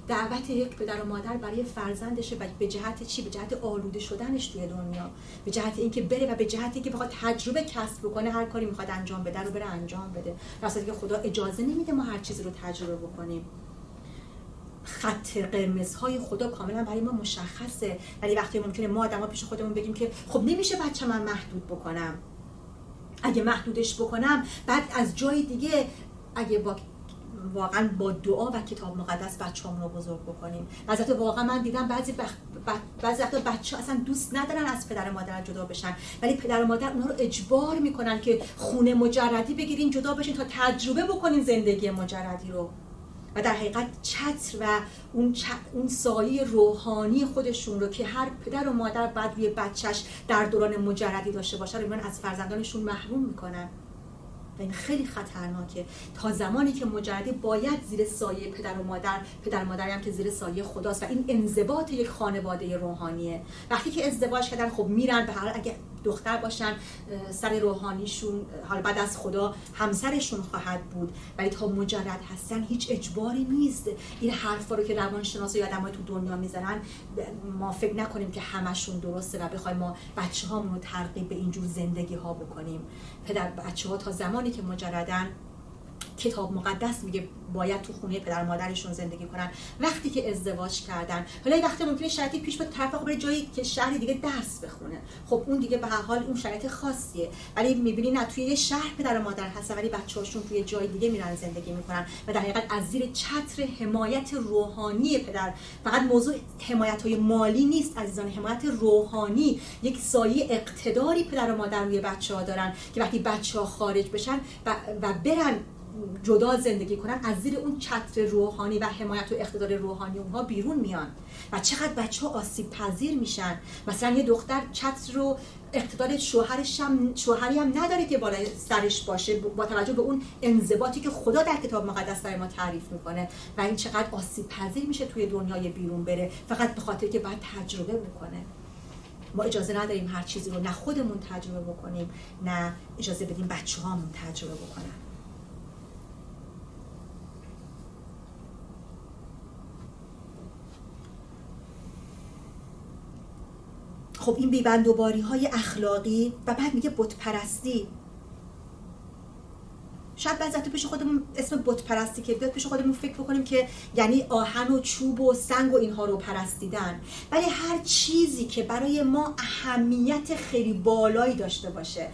دعوت یک پدر و مادر برای فرزندشه و به جهت چی؟ به جهت آلوده شدنش توی دنیا، به جهت اینکه بره و به جهت اینکه بخواد تجربه کسب بکنه، هر کاری میخواد انجام بده رو بره انجام بده. راستش که خدا اجازه نمیده ما هر چیزی رو تجربه بکنیم. خط قرمزهای خدا کاملا برای ما مشخصه، ولی وقتی ممکنه ما آدم‌ها پیش خودمون بگیم که خب نمیشه بچه من محدود بکنم، اگه محدودش بکنم بعد از جای دیگه اگه واقعا با دعا و کتاب مقدس بچه‌هامون رو بزرگ بکنیم. بعضی واقعا من دیدم بعضی وقتا بچه‌ها اصلا دوست ندارن از پدر و مادر جدا بشن، ولی پدر و مادر اونها رو اجبار میکنن که خونه مجردی بگیرین، جدا بشین تا تجربه بکنین زندگی مجردی رو. و در حقیقت چتر و اون سایه روحانی خودشون رو که هر پدر و مادر بعد روی بچهش در دوران مجردی داشته باشه رو از فرزندانشون محروم میکنن. و این خیلی خطرناکه. تا زمانی که مجردی باید زیر سایه پدر و مادری هم که زیر سایه خداست و این انضباط یک خانواده روحانیه. وقتی که ازدواج کردن خب میرن به هر حال اگه دختر باشن سر روحانیشون حالا بعد از خدا همسرشون خواهد بود، ولی تا مجرد هستن هیچ اجباری نیست. این حرفا رو که روانشناسا یا آدمای تو دنیا میزنن ما فکر نکنیم که همشون درسته و بخوایم ما بچه‌هامون رو ترغیب به اینجور زندگی ها بکنیم. بچه‌ها تا زمانی که مجردن کتاب مقدس میگه باید تو خونه پدر مادرشون زندگی کنن. وقتی که ازدواج کردن، حالا وقتی ممکنه شرایطی پیش بیاد طرف بره جایی که شهر دیگه درس بخونه، خب اون دیگه به هر حال اون شرایط خاصیه، ولی میبینی نه توی یه شهر پدر و مادر هستن ولی بچه‌هاشون توی جای دیگه میرن زندگی میکنن و در حقیقت از زیر چتر حمایت روحانی پدر. فقط موضوع حمایت‌های مالی نیست عزیزان، حمایت روحانی، یک سایه اقتداری پدر و مادر روی بچه‌ها دارن که وقتی بچه‌ها خارج بشن و برن جدا زندگی کنن از زیر اون چتر روحانی و حمایت و اقتدار روحانی اونها بیرون میان و چقدر بچه‌ها آسیب پذیر میشن. مثلا یه دختر چتر رو اقتدار شوهری هم نداره که بالای سرش باشه با توجه به اون انضباطی که خدا در کتاب مقدس برای ما تعریف میکنه و این چقدر آسیب پذیر میشه توی دنیای بیرون بره فقط به خاطر که باید تجربه بکنه. ما اجازه نداریم هر چیزی رو نه خودمون تجربه بکنیم نه اجازه بدیم بچه‌هامون تجربه بکنن. خب این بی‌بندوباری‌های اخلاقی و بعد میگه بت پرستی. شاید بعضی وقتا پیش خودمون اسم بت پرستی که بیاد پیش خودمون فکر بکنیم که یعنی آهن و چوب و سنگ و اینها رو پرستیدن، ولی هر چیزی که برای ما اهمیت خیلی بالایی داشته باشه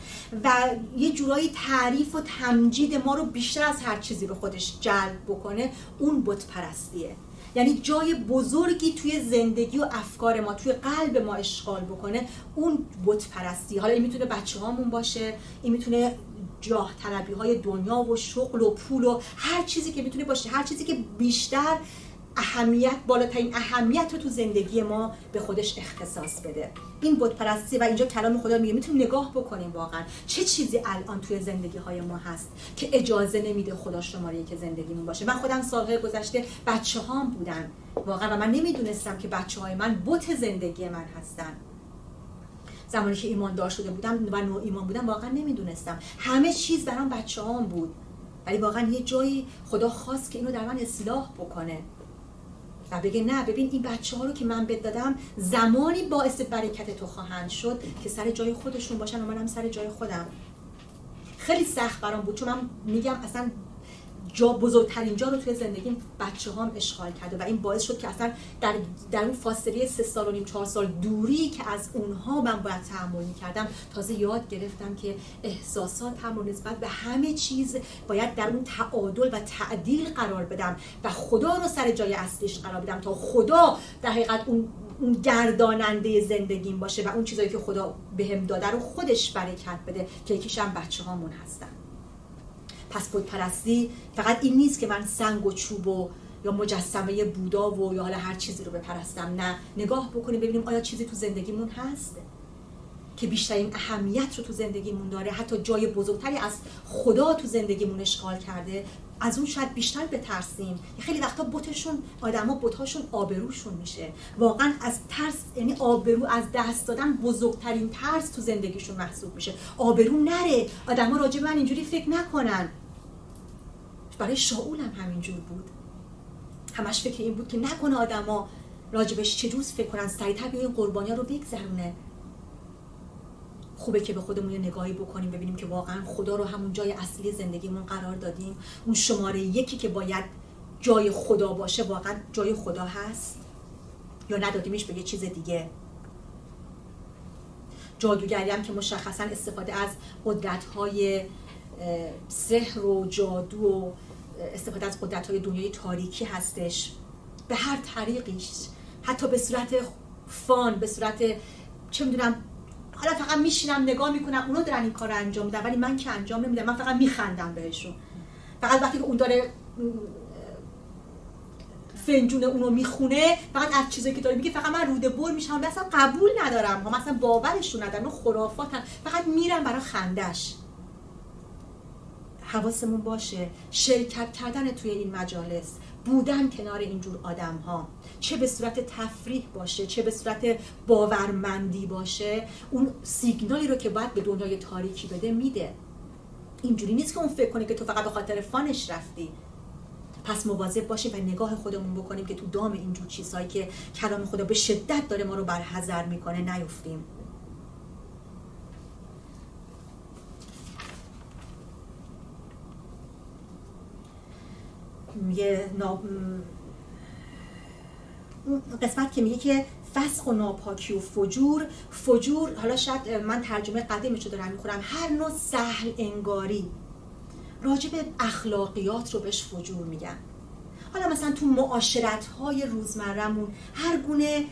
و یه جورایی تعریف و تمجید ما رو بیشتر از هر چیزی به خودش جلب بکنه، اون بت پرستیه. یعنی جای بزرگی توی زندگی و افکار ما، توی قلب ما اشغال بکنه، اون بت پرستی. حالا این میتونه بچه‌هامون باشه، این میتونه جاه طلبی های دنیا و شغل و پول و هر چیزی که میتونه باشه، هر چیزی که بیشتر اهمیت، بالاترین اهمیت رو تو زندگی ما به خودش اختصاص بده. این بت پرستی. و اینجا کلام خدا میگه میتونیم نگاه بکنیم واقعا چه چیزی الان توی زندگی های ما هست که اجازه نمیده خدا شماره یک زندگیمون باشه. من خودم سالهای گذشته بچه‌هام بودن واقعا و من نمیدونستم که بچه‌های من بت زندگی من هستن. زمانی که ایماندار شده بودم و نو ایمان بودم واقعا نمیدونستم. همه چیز برام بچه‌هام بود، ولی واقعا یه جایی خدا خواست که اینو در من اصلاح بکنه و بگه نه ببین این بچه‌ها رو که من بهت دادم زمانی باعث برکت تو خواهند شد که سر جای خودشون باشن و منم سر جای خودم. خیلی سخت برام بود چون من میگم اصلا بزرگترین جا رو توی زندگیم بچه‌هام اشغال کرده و این باعث شد که اصلا در اون فاصله 3 سال و نیم 4 سال دوری که از اونها من باید تحمل می‌کردم، تازه یاد گرفتم که احساساتم رو نسبت به همه چیز باید در اون تعادل و تعدیل قرار بدم و خدا رو سر جای اصلیش قرار بدم تا خدا در حقیقت اون گرداننده زندگیم باشه و اون چیزایی که خدا بهم داده رو خودش برکت بده که یکیش هم بچه‌هامون هستن. پس بت پرستی فقط این نیست که من سنگ و چوب و یا مجسمه بودا و یا حالا هر چیزی رو بپرستم. نه، نگاه بکنیم ببینیم آیا چیزی تو زندگیمون هست که بیشترین اهمیت رو تو زندگیمون داره، حتی جای بزرگتری از خدا تو زندگیمون اشغال کرده، از اون شاید بیشتر بترسیم. خیلی وقتا بتشون آدما بتاشون آبروشون میشه. واقعا از ترس، یعنی آبرو از دست دادن بزرگترین ترس تو زندگیشون محسوب میشه. آبرو نره، آدما راجع به من اینجوری فکر نکنن. برای شاول هم همینجور بود. همش فکر این بود که نکنه آدما راجبش چه جوز فکر کنن، سریعتر بیاین قربانی‌ها رو بگذرونه. خوبه که به خودمون یه نگاهی بکنیم ببینیم که واقعا خدا رو همون جای اصلی زندگیمون قرار دادیم. اون شماره یکی که باید جای خدا باشه واقعا جای خدا هست یا ندادیمش به یه چیز دیگه. جادوگری هم که مشخصا استفاده از قدرت‌های سحر و جادو و استفاده از قدرت‌های دنیای تاریکی هستش به هر طریقیش، حتی به صورت فان، به صورت چه میدونم، حالا فقط میشینم نگاه میکنم اونا دارن این کار رو انجام میدن ولی من که انجام نمیدم، من فقط میخندم بهشون. فقط وقتی که اون داره فنجون اونو میخونه، فقط از چیزایی که داره میگه فقط من روده بر میشم، اصلا قبول ندارم، هم اصلا باورشون ندارم، خرافاتن، فقط میرم برای خندش. حواسمون باشه شرکت کردن توی این مجالس، بودن کنار اینجور آدم ها، چه به صورت تفریح باشه چه به صورت باورمندی باشه، اون سیگنالی رو که باید به دنیای تاریکی بده میده. اینجوری نیست که اون فکر کنه که تو فقط به خاطر فانش رفتی. پس مواظب باشیم و نگاه خودمون بکنیم که تو دام اینجور چیزهایی که کلام خدا به شدت داره ما رو برحذر میکنه نیفتیم. یه قسمت که میگه که فسق و ناپاکی و فجور، حالا شاید من ترجمه قدیمش رو دارم میخورم، هر نوع سهل انگاری، راجع به اخلاقیات رو بهش فجور میگن. حالا مثلا تو معاشرت‌های روزمره‌مون هر گونه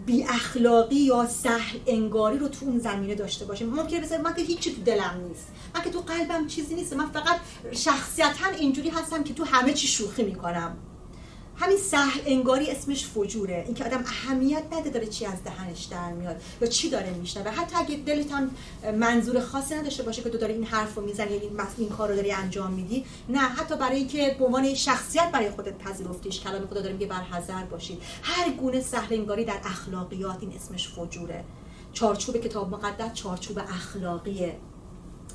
بی اخلاقی یا سهل انگاری رو تو اون زمینه داشته باشیم. ممکنه بذارم من که هیچی تو دلم نیست، من که تو قلبم چیزی نیست، من فقط شخصیتاً اینجوری هستم که تو همه چی شوخی میکنم. همین سهل انگاری اسمش فجوره، این که آدم اهمیت نده داره چی از دهنش در میاد یا چی داره میشنوه، حتی اگه دلت هم منظور خاصی نداشته باشه که تو داری این حرفو میزنی یا این کار رو داری انجام میدی، نه، حتی برای اینکه به عنوان شخصیت برای خودت پذیرفتیش، کلام خدا داره میگه برحذر باشید. هر گونه سهل انگاری در اخلاقیات، این اسمش فجوره. چارچوب کتاب مقدس چارچوب اخلاقیه،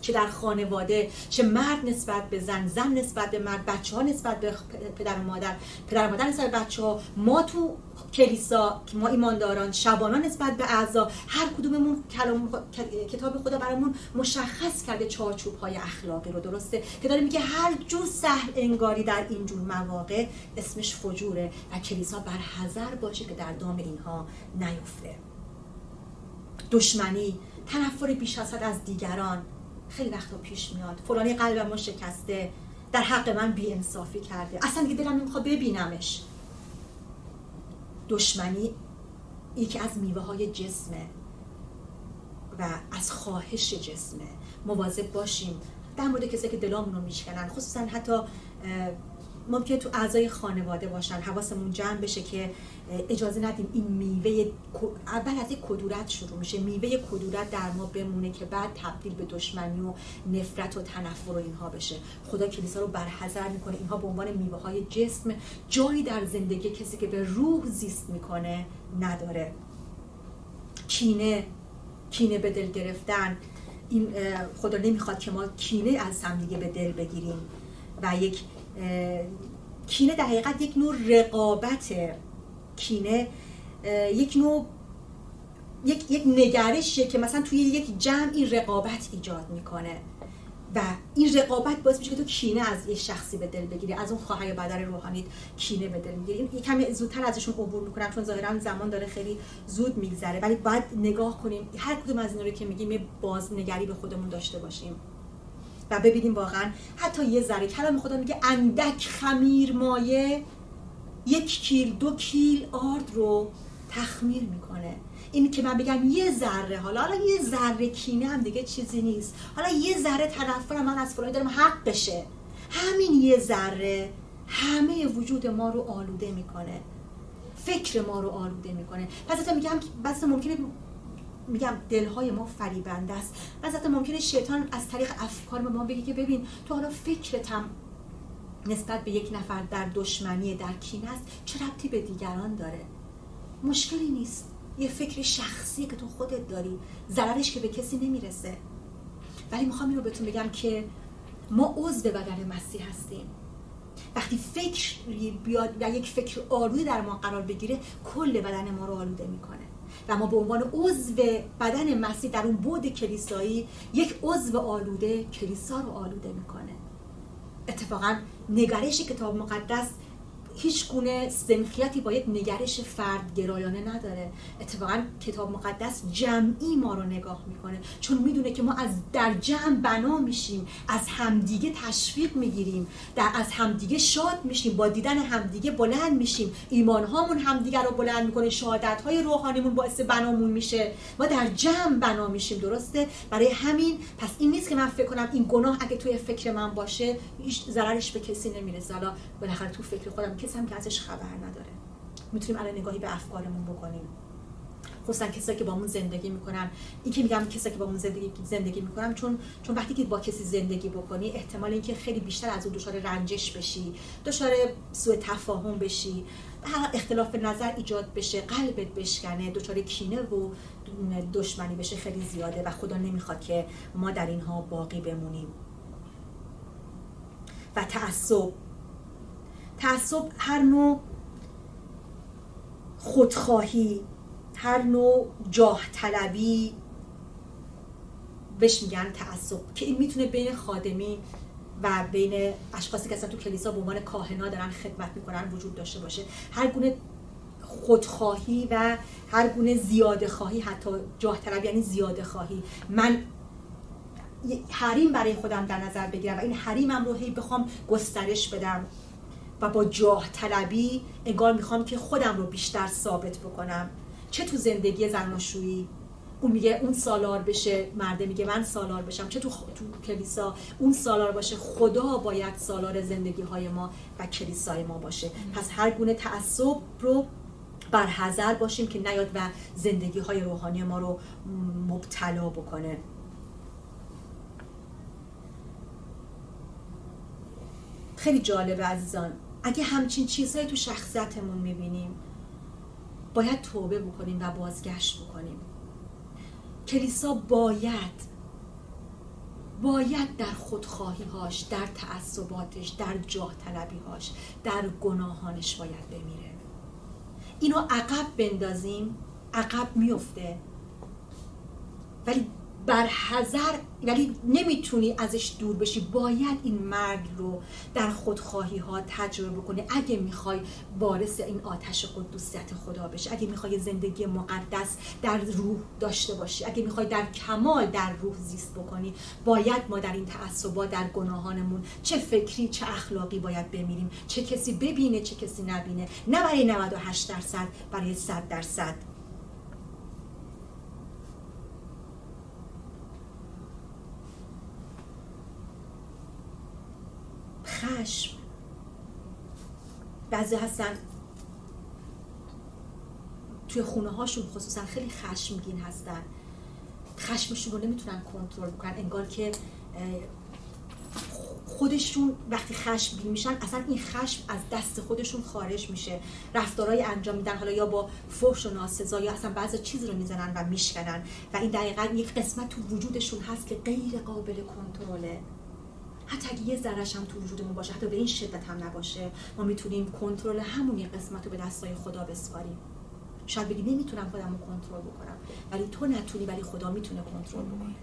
چه در خانواده، چه مرد نسبت به زن، زن نسبت به مرد، بچه‌ها نسبت به پدر و مادر، پدر و مادر نسبت به بچه‌ها. ما تو کلیسا که ما ایمانداران شبانان نسبت به اعضا هر کدوممون کتاب خدا برامون مشخص کرده چارچوب‌های اخلاقی رو، درسته که داره میگه هر جور سهل انگاری در این جور مواقع اسمش فجوره و کلیسا بر حذر باشه که در دام اینها نیفته. دشمنی، تنفر بیش از حد از دیگران خیلی وقتا پیش میاد. فلانی قلبمو شکسته، در حق من بی‌انصافی کرده، اصلا دیگه دلم نمیخواد ببینمش. دشمنی یکی از میوه های جسمه و از خواهش جسمه. مواظب باشیم در مورد کسایی که دلامون رو میشکنن، خصوصا حتی ممکنه تو اعضای خانواده باشن. حواسمون جمع بشه که اجازه ندیم این میوه اول از یک کدورت شروع میشه، میوه کدورت در ما بمونه که بعد تبدیل به دشمنی و نفرت و تنفر و اینها بشه. خدا کلیسا رو برحذر میکنه اینها به عنوان میوه های جسم جایی در زندگی کسی که به روح زیست میکنه نداره. کینه به دل گرفتن، این خدا نمیخواد که ما کینه از همدیگه به دل بگیریم و یک کینه در حقیقت یک نوع رقابته. کینه یک نوع یک نگرشیه که مثلا توی یک جمع این رقابت ایجاد میکنه و این رقابت باعث میشه که تو کینه از یک شخصی به دل بگیری، از اون خواهر برادر روحانیت کینه به دل میگیری. این کمی زودتر ازشون عبور میکنم چون ظاهرا زمان داره خیلی زود میگذره، ولی باید نگاه کنیم هر کدوم از اینا رو که میگیم یه بازنگری به خودمون داشته باشیم و ببینیم واقعا حتی یه ذره. کلام خدا میگه اندک خمیر مایه 1 کیل 2 کیل آرد رو تخمیر میکنه. این که من بگم یه ذره، حالا یه ذره کینه هم دیگه چیزی نیست، حالا یه ذره تنفر من از فلانی دارم حق بشه، همین یه ذره همه وجود ما رو آلوده میکنه، فکر ما رو آلوده میکنه. پس تا میگم بس ممکنه میگم دلهای ما فریبنده است. مثلا ممکنه شیطان از طریق افکار ما بگه که ببین تو حالا فکرتم نسبت به یک نفر در دشمنی در کینه است، چه ربطی به دیگران داره؟ مشکلی نیست، یه فکر شخصی که تو خودت داری، ضررش که به کسی نمیرسه. ولی میخوام اینو بهتون بگم که ما عضو بدن مسیح هستیم. وقتی فکری بیاد و یک فکر آلوده در ما قرار بگیره کل بدن ما رو آلوده میکنه و ما به عنوان عضو بدن مسیح در اون بعد کلیسایی یک عضو آلوده کلیسا رو آلوده میکنه. اتفاقا نگرش کتاب مقدس هیچ گونه سنخیتی با یک نگرش فردگرایانه نداره. اتفاقا کتاب مقدس جمعی ما رو نگاه میکنه چون میدونه که ما در جمع بنا میشیم، از همدیگه تشویق میگیریم، از همدیگه شاد میشیم، با دیدن همدیگه بلند میشیم، ایمانهامون همدیگه رو بلند میکنه، شهادت‌های روحانیمون باعث بنامون میشه، ما در جمع بنا میشیم. درسته؟ برای همین پس این نیست که من فکر کنم این گناه اگه توی فکر من باشه هیچ ضررش به کسی نمیرسه، حالا بالاخره تو فکر خودم کسی هم که ازش خبر نداره. میتونیم الان نگاهی به افکارمون بکنیم، خصوصا کسایی که با همون زندگی میکنن. این که میگم کسایی که با همون زندگی میکنن چون وقتی که با کسی زندگی بکنی احتمال اینکه خیلی بیشتر از اون دچار رنجش بشی، دچار سوء تفاهم بشی، اختلاف نظر ایجاد بشه، قلبت بشکنه، دچار کینه و دشمنی بشه خیلی زیاده و خدا نمیخواد که ما در اینها باقی بمونیم. و تعصب هر نوع خودخواهی، هر نوع جاه طلبی بهش میگن تعصب، که این میتونه بین خادمین و بین اشخاصی که اصلا تو کلیسا به عنوان کاهنا دارن خدمت میکنن وجود داشته باشه. هر گونه خودخواهی و هر گونه زیاده خواهی، حتی جاه طلبی یعنی زیاده خواهی، من حریم برای خودم در نظر بگیرم و این حریمم رو هی بخوام گسترش بدم و با جاه طلبی انگار میخوام که خودم رو بیشتر ثابت بکنم. چه تو زندگی زناشویی اون میگه اون سالار بشه، مرده میگه من سالار بشم، چه تو کلیسا اون سالار باشه، خدا باید سالار زندگی های ما و کلیسای ما باشه. پس هر گونه تعصب رو بر حذر باشیم که نیاد و زندگی های روحانی ما رو مبتلا بکنه. خیلی جالبه عزیزان، اگه همچین چیزهایی تو شخصیتمون میبینیم باید توبه بکنیم و بازگشت بکنیم. کلیسا باید در خودخواهی هاش، در تعصباتش، در جاه طلبی هاش، در گناهانش باید بمیره. اینو عقب بندازیم عقب میفته، ولی نمیتونی ازش دور بشی. باید این مرگ رو در خودخواهی ها تجربه بکنی اگه میخوای وارث این آتش قدوسیت خدا بشی، اگه میخوای زندگی مقدس در روح داشته باشی، اگه میخوای در کمال در روح زیست بکنی، باید ما در این تعصبات در گناهانمون چه فکری چه اخلاقی باید بمیریم، چه کسی ببینه چه کسی نبینه، نه برای 98%، برای 100%. خشم، بعضی هستن توی خونه هاشون خصوصا خیلی خشمگین هستن، خشمشون رو نمیتونن کنترل بکنن، انگار که خودشون وقتی خشمگین میشن اصلا این خشم از دست خودشون خارج میشه، رفتارهای انجام میدن، حالا یا با فحش و ناسزا یا اصلا بعضی چیز رو میزنن و میشکنن و این دقیقاً یک قسمت تو وجودشون هست که غیر قابل کنترله. حتی اگه یه ذره‌اش هم تو وجودمون باشه، حتی به این شدت هم نباشه، ما میتونیم کنترل همون یه قسمت رو به دستای خدا بسپاریم. شاید بگی نمیتونم خودم رو کنترل بکنم، ولی تو نتونی، ولی خدا میتونه کنترل بکنه.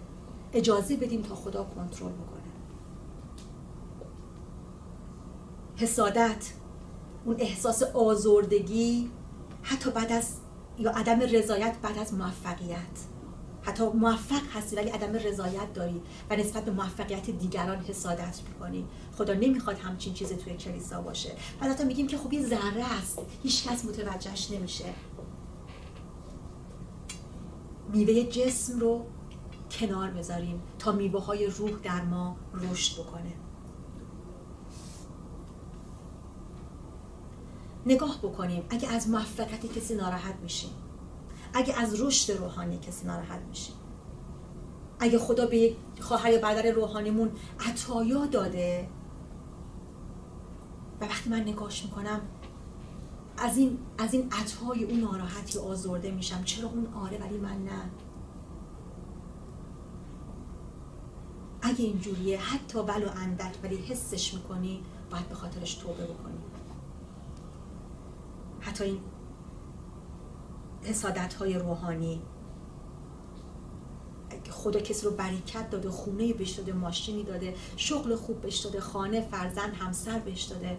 اجازه بدیم تا خدا کنترل بکنه. حسادت، اون احساس آزردگی حتی بعد از یا عدم رضایت بعد از موفقیت، حتی موفق هستی ولی عدم رضایت داری و نسبت به موفقیت دیگران حسادت میکنی. خدا نمیخواد همچین چیزی توی کلیسا باشه. بعد حتی میگیم که خب یه ذره است، هیچ کس متوجهش نمیشه. میوه جسم رو کنار بذاریم تا میوه های روح در ما رشد بکنه. نگاه بکنیم اگه از موفقیت کسی ناراحت میشیم، اگه از رشد روحانی کسی ناراحت میشیم، اگه خدا به یک خواهر یا برادر روحانیمون عطایا داده و وقتی من نگاهش میکنم از این عطای اون ناراحتی آزرده میشم، چرا اون آره ولی من نه؟ اگه اینجوریه حتی ولو اندک ولی حسش میکنی، باید به خاطرش توبه بکنی. حتی این حسادت‌های روحانی، خدا کسی رو برکت داده، خونه بهش داده، ماشینی داده، شغل خوب بهش داده، خانه، فرزند، همسر بهش داده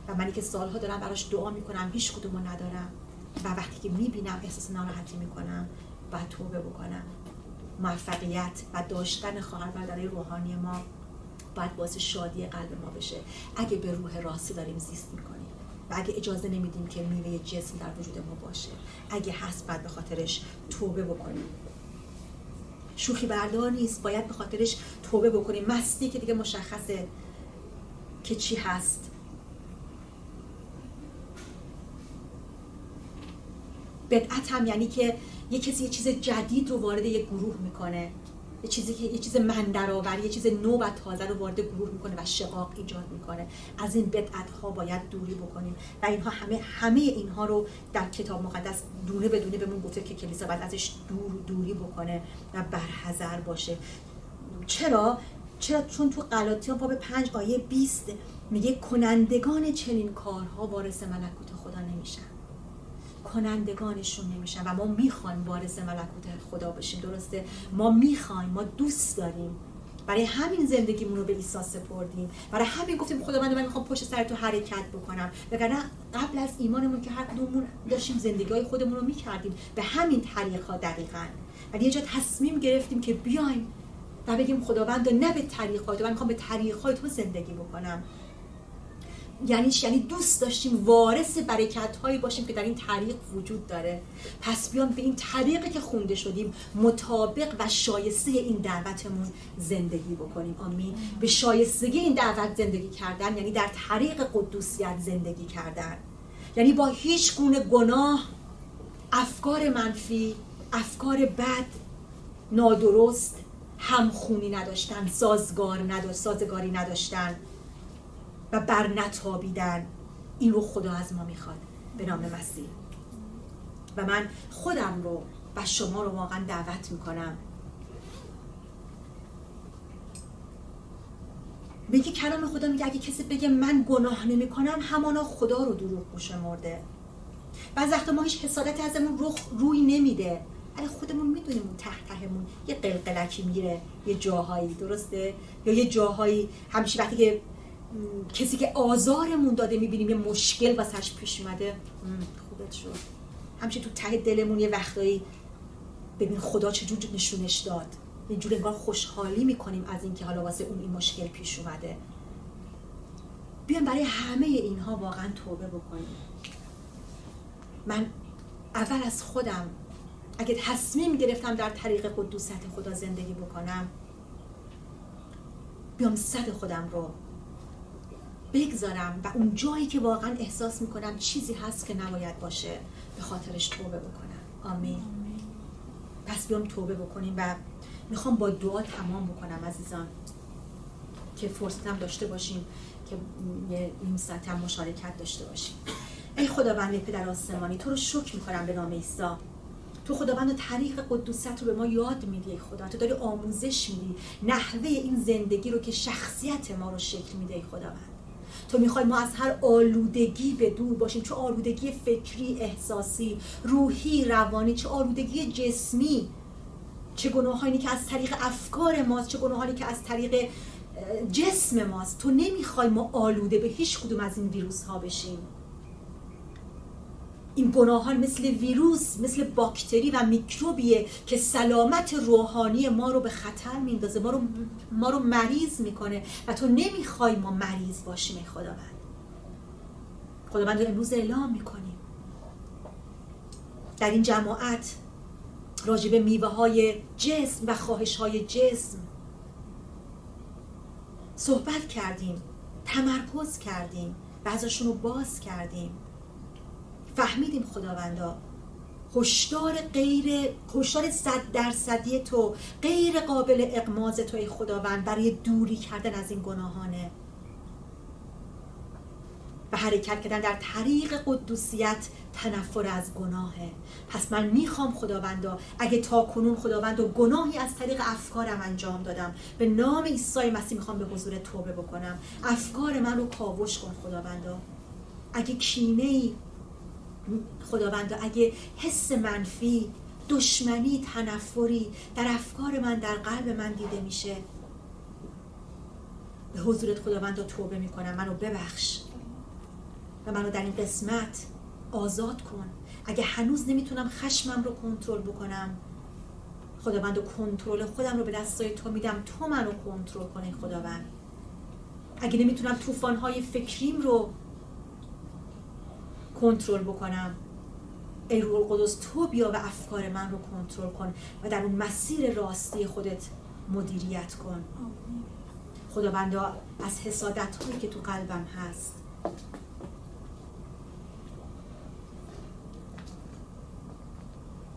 و منی که سالها دارم براش دعا میکنم هیچ کدومو ندارم و وقتی که میبینم احساس ناراحتی میکنم، باید توبه بکنم. موفقیت و داشتن خواهر برادرای روحانی ما باید باعث شادی قلب ما بشه اگه به روح راستی داریم زیست میکنیم و اگه اجازه نمیدیم که میوه جسم در وجود ما باشه. اگه هست باید به خاطرش توبه بکنیم. شوخی بردار نیست، باید به خاطرش توبه بکنیم. مستی که دیگه مشخصه که چی هست. بدعت هم یعنی که یه کسی یه چیز جدید رو وارد یه گروه میکنه، یه چیز من درآوری، یه چیز نو و تازه رو وارد گروه میکنه و شقاق ایجاد میکنه. از این بدعت ها باید دوری بکنیم و اینها همه اینها رو در کتاب مقدس دونه به دونه بهمون گفته که کلیسا باید ازش دوری بکنه و برحذر باشه. چرا؟ چون تو غلاطیان باب 5 آیه 20 میگه کنندگان چنین کارها وارث ملکوت خدا نمیشن. کنندگانشون نمیشن و ما میخوایم وارث ملکوت خدا بشیم. درسته؟ ما میخوایم، ما دوست داریم، برای همین زندگیمون رو به عیسی سپردیم، برای همین گفتیم خداوند من میخوام پشت سر تو حرکت بکنم. وگرنه قبل از ایمانمون که هر کدوممون داشتیم زندگی‌های خودمون رو میکردیم به همین طریق‌ها دقیقاً، ولی یه جا تصمیم گرفتیم که بیایم و بگیم خداوند نه به طریق‌های تو، من میخوام به طریق‌های تو زندگی بکنم. یعنی دوست داشتیم وارث برکت‌هایی باشیم که در این طریق وجود داره. پس بیام به این طریقی که خونده شدیم مطابق و شایسته این دعوتمون زندگی بکنیم. آمین. به شایستگی این دعوت زندگی کردن یعنی در طریق قدوسیت زندگی کردن، یعنی با هیچ گونه گناه، افکار منفی، افکار بد، نادرست همخونی نداشتن، سازگاری نداشتن و برنتابیدن. این رو خدا از ما میخواد به نام مسیح. و من خودم رو و شما رو واقعا دعوت میکنم. میگه کلام خدا میگه اگه کسی بگه من گناه نمی کنم همانا خدا رو دروغگو شمرده. بعضی وقتا ما هیچ حسادتی ازمون روی نمیده، ولی خودمون میدونیم اون تهمون یه قلقلکی میره یه جاهایی، درسته؟ یا یه جاهایی همیشه وقتی که کسی که آزارمون داده میبینیم یه مشکل واسش پیش اومده، خوبت شد. همیشه تو ته دلمون یه وقتایی ببین خدا چجور نشونش داد، یه جور انگار خوشحالی میکنیم از اینکه حالا واسه اون این مشکل پیش اومده. بیایم برای همه اینها واقعا توبه بکنیم. من اول از خودم اگه تصمیم گرفتم در طریق قدوست خدا زندگی بکنم، بیام صد خودم رو بگذارم و اون جایی که واقعا احساس میکنم چیزی هست که نباید باشه به خاطرش توبه بکنم. آمین. پس بیام توبه بکنیم و میخوام با دعا تمام بکنم عزیزان، که فرصتم داشته باشیم که یه این ساعت هم مشارکت داشته باشیم. ای خداوند پدر آسمانی، تو رو شکر میکنم به نام عیسی. تو خداوند طریق قدوست رو به ما یاد میدی. ای خدا، تو داری آموزش میدی نحوه این زندگی رو که شخصیت ما رو شکل میده. ای خداوند، تو میخوای ما از هر آلودگی به دور باشیم، چه آلودگی فکری، احساسی، روحی، روانی، چه آلودگی جسمی، چه گناهانی که از طریق افکار ماست، چه گناهانی که از طریق جسم ماست. تو نمیخوای ما آلوده به هیچ کدوم از این ویروس ها بشیم. این گناهان مثل ویروس، مثل باکتری و میکروبیه که سلامت روحانی ما رو به خطر میندازه، ما رو مریض میکنه و تو نمیخوای ما مریض باشیم. ای خداوند رو امروز اعلام میکنیم در این جماعت راجع به میوه های جسم و خواهش های جسم صحبت کردیم، تمرکز کردیم، بعضاشون رو باز کردیم، فهمیدیم خداوندا هشدار 100% تو غیر قابل اغماض تو ای خداوند برای دوری کردن از این گناهانه و حرکت کردن در طریق قدوسیت، تنفر از گناهه. پس من میخوام خداوندا اگه تا کنون خداوندا گناهی از طریق افکارم انجام دادم، به نام عیسی مسیح میخوام به حضور توبه بکنم. افکار من رو کاوش کن خداوندا. اگه کینه‌ای خداوندا، اگه حس منفی، دشمنی، تنفری در افکار من، در قلب من دیده میشه، به حضورت خداوندا توبه میکنم. منو ببخش و منو در این قسمت آزاد کن. اگه هنوز نمیتونم خشمم رو کنترل بکنم، خداوند کنترل خودم رو به دستای تو میدم، تو منو کنترل کنی خداوند. اگه نمیتونم طوفان‌های فکریم رو کنترل بکنم، ای روح القدس تو بیا و افکار من رو کنترل کن و در اون مسیر راستی خودت مدیریت کن. خداوندا از حسادت هایی که تو قلبم هست،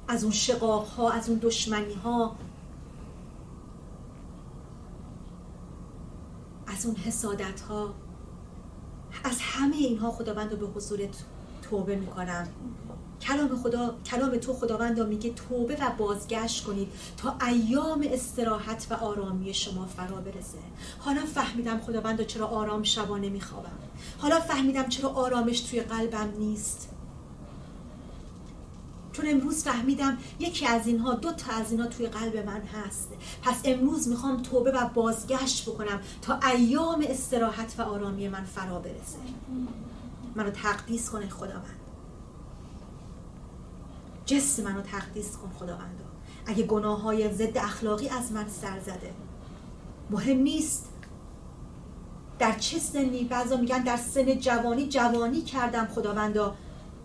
از اون شقاق ها، از اون دشمنی ها، از اون حسادت ها، از همه اینها خداوند رو به حضورت توبه میکنم. کلام تو خداوند میگه توبه و بازگشت کنید تا ایام استراحت و آرامی شما فرا برسه. حالا فهمیدم خداوند چرا آرام شبانه میخوابم. حالا فهمیدم چرا آرامش توی قلبم نیست. چون امروز فهمیدم یکی از اینها، 2 تا از اینها توی قلب من هست. پس امروز میخوام توبه و بازگشت بکنم تا ایام استراحت و آرامی من فرا برسه. منو تقدیس کن خداوند. جسم منو تقدیس کن خداوند. اگه گناه‌های ضد اخلاقی از من سر زده، مهم نیست در چه سنی، بعضا میگن در سن جوانی کردم خداوندا،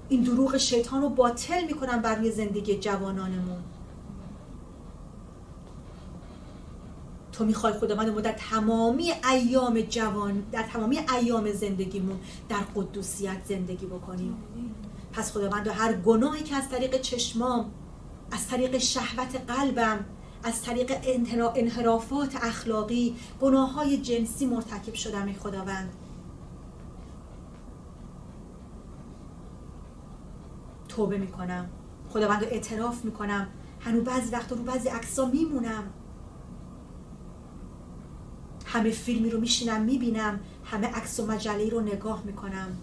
این دروغ شیطان رو باطل میکنم بر روی زندگی جوانانمون. تو میخوای خداوند ما در تمامی ایام زندگیمون در قدوسیت زندگی بکنیم. پس خداوند هر گناهی که از طریق چشمام، از طریق شهوت قلبم، از طریق انحرافات اخلاقی، گناههای جنسی مرتکب شدم، ای خداوند توبه میکنم. خداوند رو اعتراف میکنم هنوز بعضی وقتا رو بعضی عکس‌ها میمونم، همه فیلمی رو میشینم میبینم، همه عکس و مجله‌ای رو نگاه میکنم.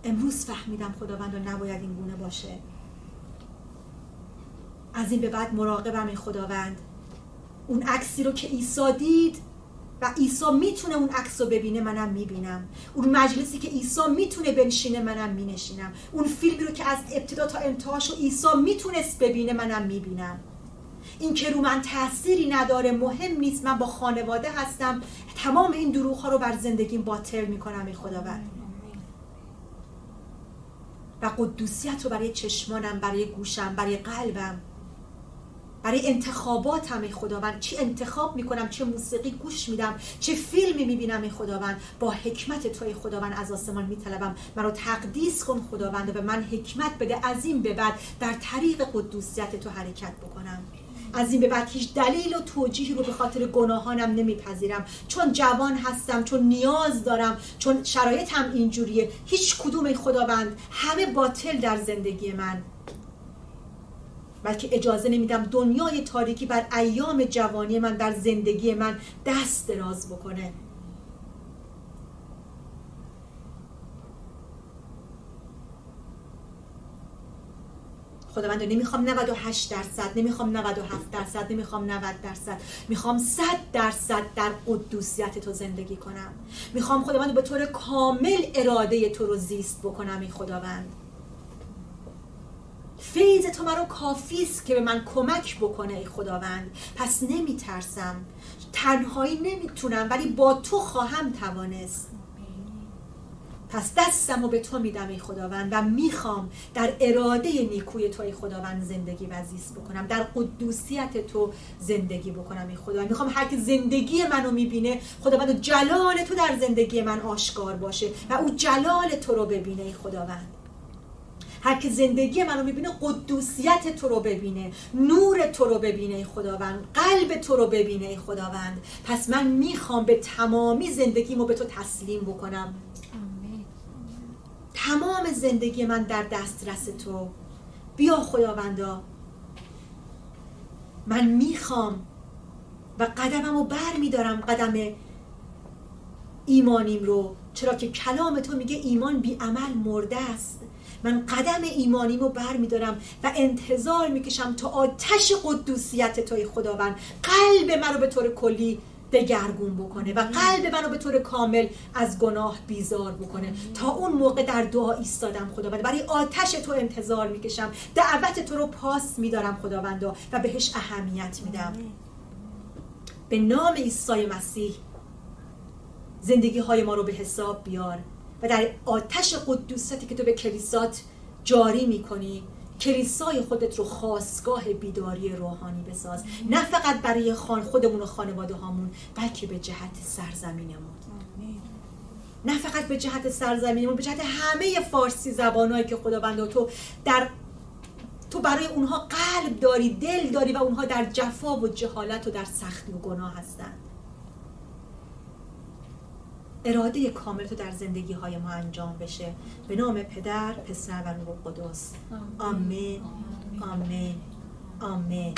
امروز فهمیدم خداوند نباید این گونه باشه. از این به بعد مراقبم ای خداوند. اون عکسی رو که عیسی دید و عیسی میتونه اون عکس رو ببینه، منم میبینم. اون مجلسی که عیسی میتونه بنشینه، منم مینشینم. اون فیلمی رو که از ابتدا تا انتهاشو عیسی میتونست ببینه، منم میبینم. این که رو من تأثیری نداره، مهم نیست، من با خانواده هستم، تمام این دروغ ها رو بر زندگیم باطل میکنم ای خداوند. و قدوسیت رو برای چشمانم، برای گوشم، برای قلبم، برای انتخاباتم ای خداوند، چی انتخاب میکنم، چه موسیقی گوش میدم، چه فیلمی میبینم ای خداوند، با حکمت تو ای خداوند از آسمان میطلبم. منو تقدیس کن خداوند و به من حکمت بده، از این به بعد در طریق قدوسیت تو حرکت بکنم. از این به بعد هیچ دلیل و توجیهی رو به خاطر گناهانم نمیپذیرم، چون جوان هستم، چون نیاز دارم، چون شرایطم اینجوریه. هیچ کدوم ای خداوند همه باطل در زندگی من، بلکه اجازه نمیدم دنیای تاریکی بر ایام جوانی من، در زندگی من دست دراز بکنه. خداوند نمیخوام 98%، نمیخوام 97%، نمیخوام 90%، میخوام 100% در قدوسیت تو زندگی کنم. میخوام خداوند به طور کامل اراده تو رو زیست بکنم ای خداوند. فیض تو مرا کافی است که به من کمک بکنه ای خداوند. پس نمیترسم، تنهایی نمیتونم، ولی با تو خواهم توانست. پس دستمو به تو میدم ای خداوند و میخوام در اراده نیکوی تو ای خداوند زندگی و زیست بکنم، در قدوسیت تو زندگی بکنم ای خداوند. میخوام هر کی زندگی منو میبینه خداوند، جلال تو در زندگی من آشکار باشه و او جلال تو رو ببینه ای خداوند. هر که زندگی منو میبینه قدوسیت تو رو ببینه، نور تو رو ببینه ای خداوند، قلب تو رو ببینه ای خداوند. پس من میخوام به تمامی زندگیمو به تو تسلیم بکنم. تمام زندگی من در دسترس تو. بیا خداوندا، من میخوام و قدممو بر میدارم، قدم ایمانیم رو، چرا که کلام تو میگه ایمان بی عمل مرده است. من قدم ایمانیمو بر میدارم و انتظار میکشم تا آتش قدوسیت توی خداوند قلب منو به طور کلی دگرگون بکنه و قلب منو به طور کامل از گناه بیزار بکنه. تا اون موقع در دعا ایستادم خداوند، برای آتش تو انتظار میکشم، دعوت تو رو پاس میدارم خداوندا و بهش اهمیت میدم. به نام عیسی مسیح زندگی های ما رو به حساب بیار و در آتش قدوسیتی که تو به کلیسات جاری میکنی، کلیسای خودت رو خاستگاه بیداری روحانی بساز، نه فقط برای خودمون و خانواده هامون، بلکه به جهت سرزمینمون. نه فقط به جهت سرزمینمون، به جهت همه فارسی زبانایی که خداوند تو برای اونها قلب داری، دل داری و اونها در جفا و جهالت و در سختی و گناه هستند. اراده کامل تو در زندگی های ما انجام بشه. به نام پدر، پسر و روح القدس. آمین. آمین. آمین.